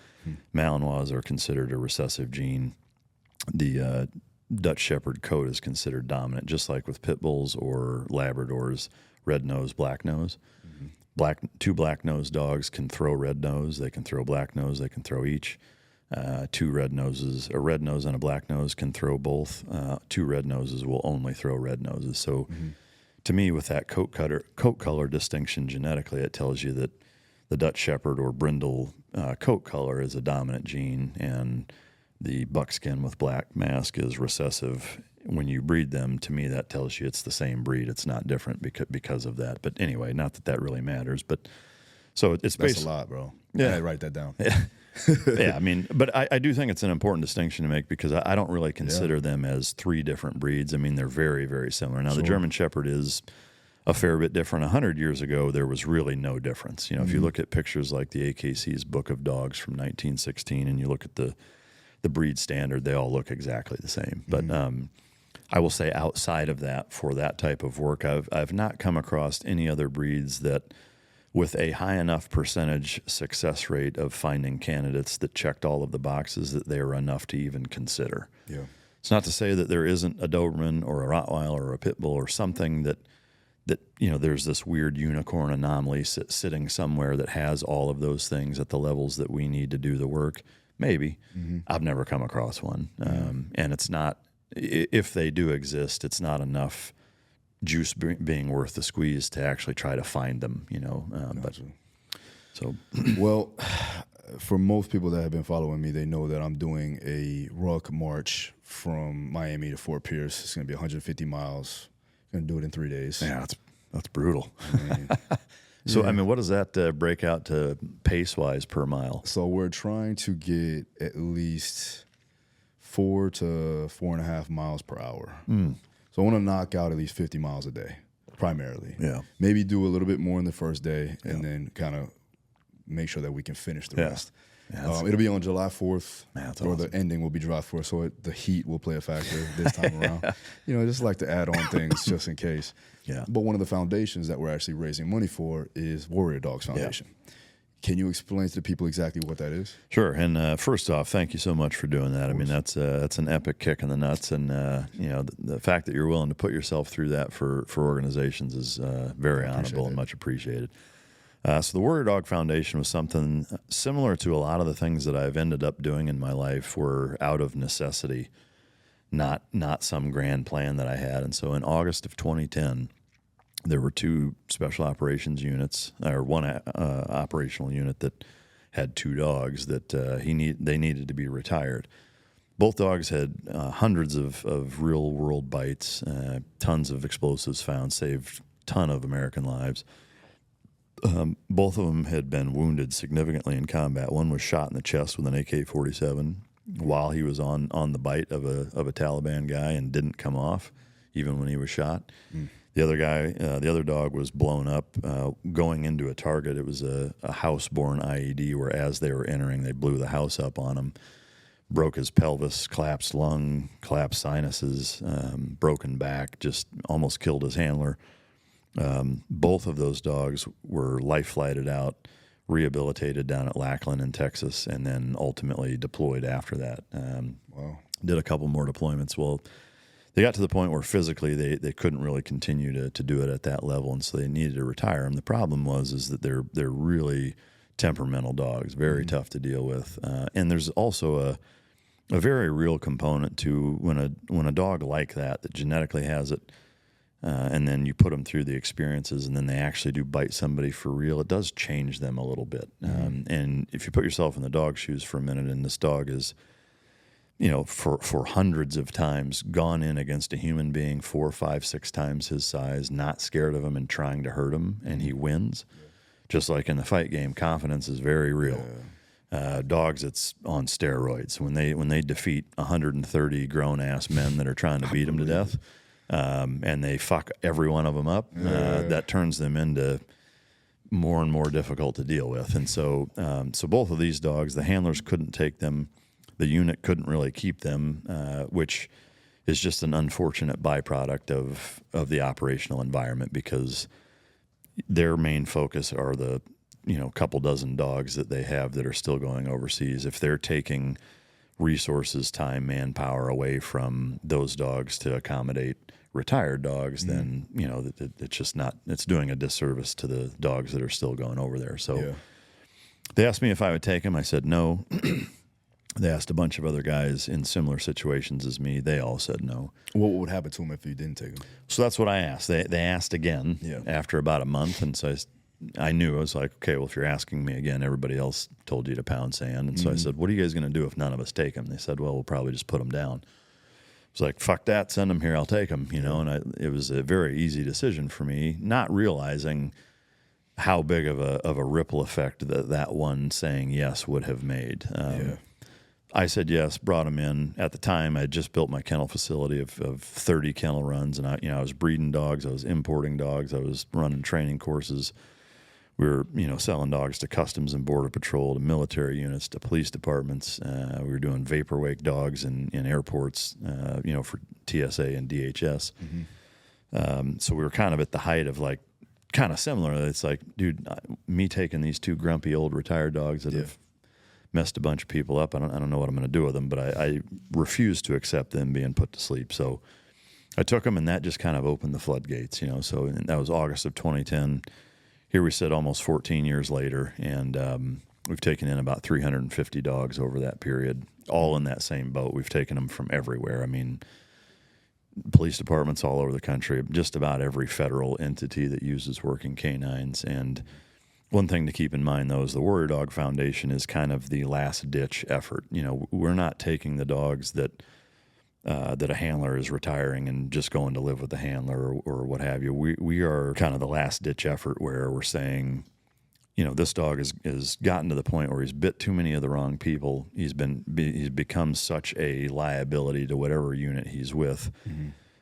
Malinois are considered a recessive gene. The Dutch Shepherd coat is considered dominant, just like with Pit Bulls or Labradors, red nose, black nose. Two black nose dogs can throw red nose, they can throw black nose, they can throw each. Two red noses, a red nose and a black nose can throw both. Two red noses will only throw red noses. So to me, with that coat color distinction genetically, it tells you that the Dutch Shepherd or brindle coat color is a dominant gene, and the buckskin with black mask is recessive. When you breed them, to me, that tells you it's the same breed. It's not different because of that. But anyway, not that that really matters. But so it's That's a lot, bro. Yeah. I write that down. Yeah, I mean, but I do think it's an important distinction to make, because I don't really consider them as three different breeds. I mean, they're very, very similar. Now, the German Shepherd is a fair bit different. 100 years ago, there was really no difference. You know, if you look at pictures like the AKC's Book of Dogs from 1916, and you look at the breed standard, they all look exactly the same. But I will say, outside of that, for that type of work, I've not come across any other breeds that, with a high enough percentage success rate of finding candidates that checked all of the boxes, that they are enough to even consider. Yeah. It's not to say that there isn't a Doberman or a Rottweiler or a Pit Bull or something that you know, there's this weird unicorn anomaly sitting somewhere that has all of those things at the levels that we need to do the work. Maybe. I've never come across one. And it's not, if they do exist, it's not enough juice being worth the squeeze to actually try to find them, you know. But so, well, for most people that have been following me, they know that I'm doing a ruck march from Miami to Fort Pierce. It's going to be 150 miles. Going to do it in 3 days. Yeah, that's brutal. I mean, So, I mean, what does that break out to pace-wise per mile? so we're trying to get at least 4 to 4.5 miles per hour. So I want to knock out at least 50 miles a day, primarily. Yeah. Maybe do a little bit more in the first day, and then kind of make sure that we can finish the rest. Yeah, It'll be on July 4th, that's or awesome. the ending will be July 4th, so the heat will play a factor this time around. You know, just like to add on things just in case. Yeah. But one of the foundations that we're actually raising money for is Warrior Dogs Foundation. Can you explain to the people exactly what that is? Sure. And first off, thank you so much for doing that. I mean, that's an epic kick in the nuts, and you know, the fact that you're willing to put yourself through that for organizations is very honorable and much appreciated. So the Warrior Dog Foundation was something similar to a lot of the things that I've ended up doing in my life were out of necessity, not some grand plan that I had. And so in August of 2010, there were two special operations units, or one operational unit that had two dogs that they needed to be retired. Both dogs had hundreds of real world bites, tons of explosives found, saved a ton of American lives. Both of them had been wounded significantly in combat. One was shot in the chest with an AK-47 while he was on the bite of a Taliban guy and didn't come off, even when he was shot. The other guy, the other dog, was blown up going into a target. It was a house-borne IED where, as they were entering, they blew the house up on him, broke his pelvis, collapsed lung, collapsed sinuses, broken back, just almost killed his handler. Both of those dogs were life-flighted out, rehabilitated down at Lackland in Texas, and then ultimately deployed after that. Wow. Did a couple more deployments. Well, they got to the point where physically they couldn't really continue to do it at that level, and so they needed to retire them. The problem was that they're really temperamental dogs, very tough to deal with. And there's also a very real component to when a dog like that genetically has it, and then you put them through the experiences, and then they actually do bite somebody for real, it does change them a little bit. And if you put yourself in the dog's shoes for a minute, and this dog is, you know, for hundreds of times gone in against a human being 4, 5, 6 times his size, not scared of him and trying to hurt him, and he wins. Just like in the fight game, confidence is very real. Dogs, it's on steroids. When they defeat 130 grown-ass men that are trying to beat them to death, and they fuck every one of them up, that turns them into more and more difficult to deal with. And so, so both of these dogs, the handlers couldn't take them. The unit couldn't really keep them, which is just an unfortunate byproduct of the operational environment, because their main focus are the, couple dozen dogs that they have that are still going overseas. If they're taking resources, time, manpower away from those dogs to accommodate retired dogs, then, it's just not, it's doing a disservice to the dogs that are still going over there. So they asked me if I would take them. I said no. They asked a bunch of other guys in similar situations as me. They all said no. What would happen to them if you didn't take them? So that's what I asked. They asked again after about a month. And so I knew, I was like, okay, well, if you're asking me again, everybody else told you to pound sand. And so I said, what are you guys going to do if none of us take them? They said, well, we'll probably just put them down. I was like, fuck that, send them here, I'll take them, and it was a very easy decision for me, not realizing how big of a ripple effect that one saying yes would have made. I said yes, brought them in. At the time, I had just built my kennel facility of 30 kennel runs, and I was breeding dogs, I was importing dogs, I was running training courses. We were, selling dogs to Customs and Border Patrol, to military units, to police departments. We were doing vapor wake dogs in airports, for TSA and DHS. So we were kind of at the height of kind of similar. It's like, dude, me taking these two grumpy old retired dogs that have messed a bunch of people up. I don't know what I'm going to do with them, but I refuse to accept them being put to sleep. So I took them, and that just kind of opened the floodgates, So that was August of 2010. Here we sit almost 14 years later, and we've taken in about 350 dogs over that period, all in that same boat. We've taken them from everywhere. I mean, police departments all over the country, just about every federal entity that uses working canines. And one thing to keep in mind, though, is the Warrior Dog Foundation is kind of the last-ditch effort. We're not taking the dogs that a handler is retiring and just going to live with the handler or what have you. We are kind of the last-ditch effort where we're saying, this dog has gotten to the point where he's bit too many of the wrong people. He's become such a liability to whatever unit he's with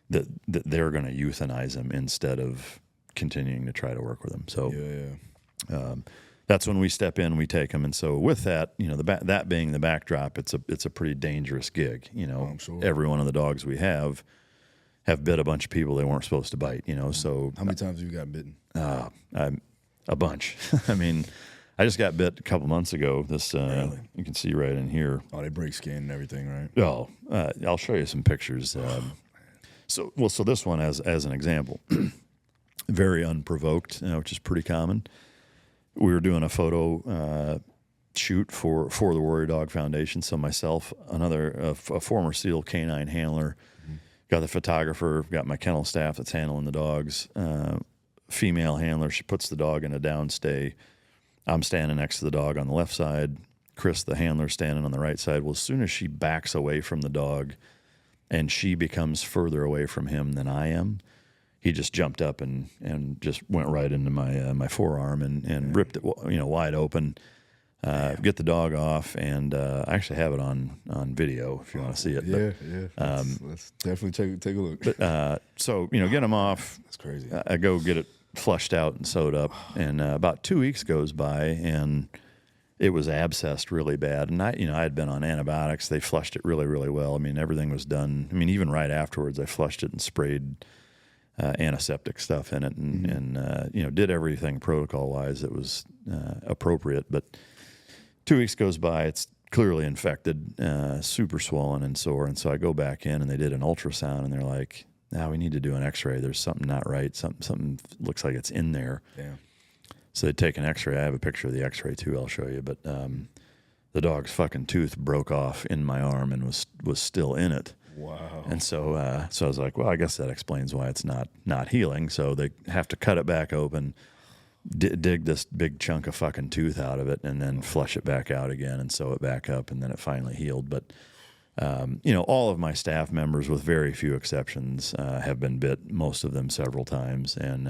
that they're going to euthanize him instead of continuing to try to work with him. So that's when we step in, we take him. And so with that, that being the backdrop, it's a pretty dangerous gig. I'm sure. Every one of the dogs we have bit a bunch of people they weren't supposed to bite, So how many times have you gotten bitten? A bunch. I mean, I just got bit a couple months ago. This Really? You can see right in here. Oh, they break skin and everything, right? Oh, I'll show you some pictures. So this one as an example, very unprovoked, which is pretty common. We were doing a photo shoot for the Warrior Dog Foundation. So myself, a former SEAL canine handler, got the photographer, got my kennel staff that's handling the dogs. Female handler, she puts the dog in a downstay. I'm standing next to the dog on the left side. Chris, the handler, standing on the right side. Well, as soon as she backs away from the dog and she becomes further away from him than I am, he just jumped up and just went right into my forearm and ripped it wide open. Get the dog off, and I actually have it on video if you want to see it. Let's definitely take a look. But so get him off. That's crazy. I go get it flushed out and sewed up, and about 2 weeks goes by, and it was abscessed really bad. And I had been on antibiotics. They flushed it really, really well. I mean, everything was done. I mean, even right afterwards, I flushed it and sprayed antiseptic stuff in it, and did everything protocol wise that was appropriate. But 2 weeks goes by, it's clearly infected, super swollen and sore. And so I go back in, and they did an ultrasound, and they're like, "Now we need to do an X-ray. There's something not right. Something looks like it's in there." Damn. So they take an X-ray. I have a picture of the X-ray too. I'll show you. But the dog's fucking tooth broke off in my arm and was still in it. Wow. And so I was like, well, I guess that explains why it's not healing. So they have to cut it back open, dig this big chunk of fucking tooth out of it, and then flush it back out again and sew it back up, and then it finally healed. But all of my staff members, with very few exceptions, have been bit, most of them several times. And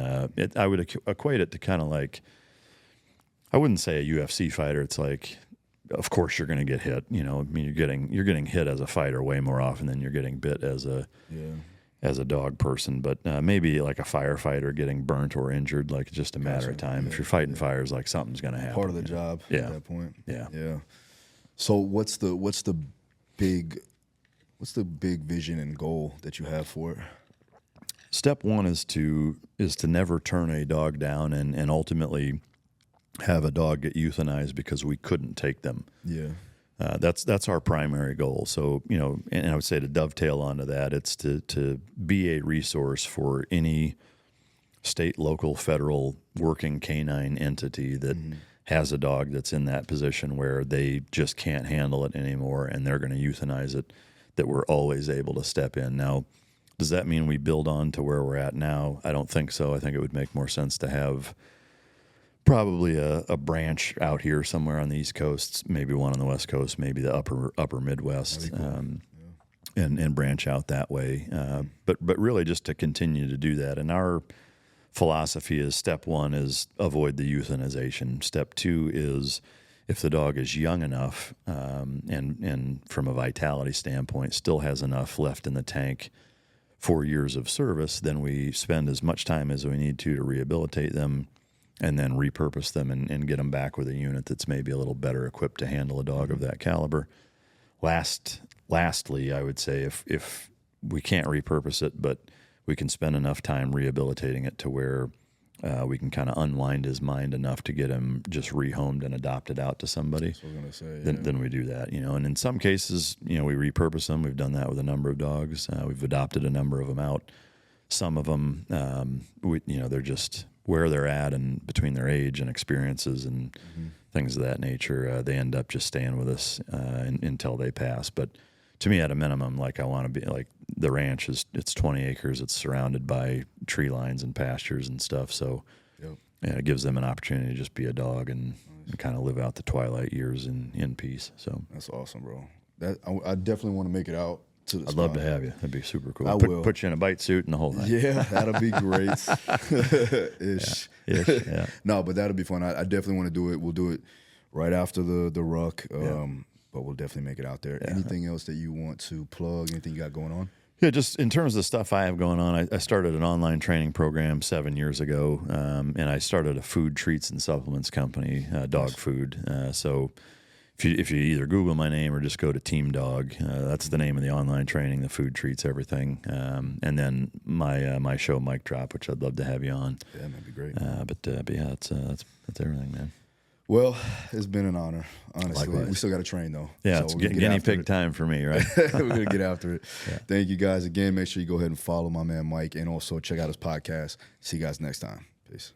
I would equate it to kind of like, I wouldn't say a UFC fighter. It's like, of course you're going to get hit. I mean, you're getting hit as a fighter way more often than you're getting bit as a as a dog person, but maybe like a firefighter getting burnt or injured, like just a matter of time. If you're fighting fires, like something's going to happen. Part of the job at that point. Yeah. So what's the big vision and goal that you have for it? Step one is to never turn a dog down and ultimately have a dog get euthanized because we couldn't take them. Yeah. That's our primary goal. So, and I would say to dovetail onto that, it's to be a resource for any state, local, federal working canine entity that has a dog that's in that position where they just can't handle it anymore and they're going to euthanize it, that we're always able to step in. Now, does that mean we build on to where we're at now? I don't think so. I think it would make more sense to have probably a branch out here somewhere on the East Coast, maybe one on the West Coast, maybe the upper Midwest, and branch out that way. But really just to continue to do that. And our philosophy is step one is avoid the euthanization. Step two is if the dog is young enough and from a vitality standpoint still has enough left in the tank 4 years of service, then we spend as much time as we need to rehabilitate them and then repurpose them and get them back with a unit that's maybe a little better equipped to handle a dog of that caliber. Lastly, I would say if we can't repurpose it, but we can spend enough time rehabilitating it to where we can kind of unwind his mind enough to get him just rehomed and adopted out to somebody. That's what I was gonna say. Then we do that, And in some cases, we repurpose them. We've done that with a number of dogs. We've adopted a number of them out. Some of them, they're just where they're at and between their age and experiences and things of that nature. They end up just staying with us until they pass. But to me, at a minimum, like I want to be like the ranch it's 20 acres. It's surrounded by tree lines and pastures and stuff. So it gives them an opportunity to just be a dog and kind of live out the twilight years in peace. So that's awesome, bro. I definitely want to make it out to the I'd love to have you. That'd be super cool. I will. Put you in a bite suit and the whole thing. Yeah, that'll be great. Ish. Yeah. No, but that'll be fun. I definitely want to do it. We'll do it right after the ruck. But we'll definitely make it out there. Anything else that you want to plug? Anything you got going on? Yeah, just in terms of the stuff I have going on, I started an online training program 7 years ago, and I started a food treats and supplements company, dog food. So if you either Google my name or just go to Team Dog, that's the name of the online training, the food treats, everything. And then my show, Mic Drop, which I'd love to have you on. Yeah, that'd be great. But yeah, that's everything, man. Well, it's been an honor, honestly. Likewise. We still got to train, though. Yeah, so it's guinea pig time for me, right? We're going to get after it. Yeah. Thank you, guys. Again, make sure you go ahead and follow my man Mike and also check out his podcast. See you guys next time. Peace.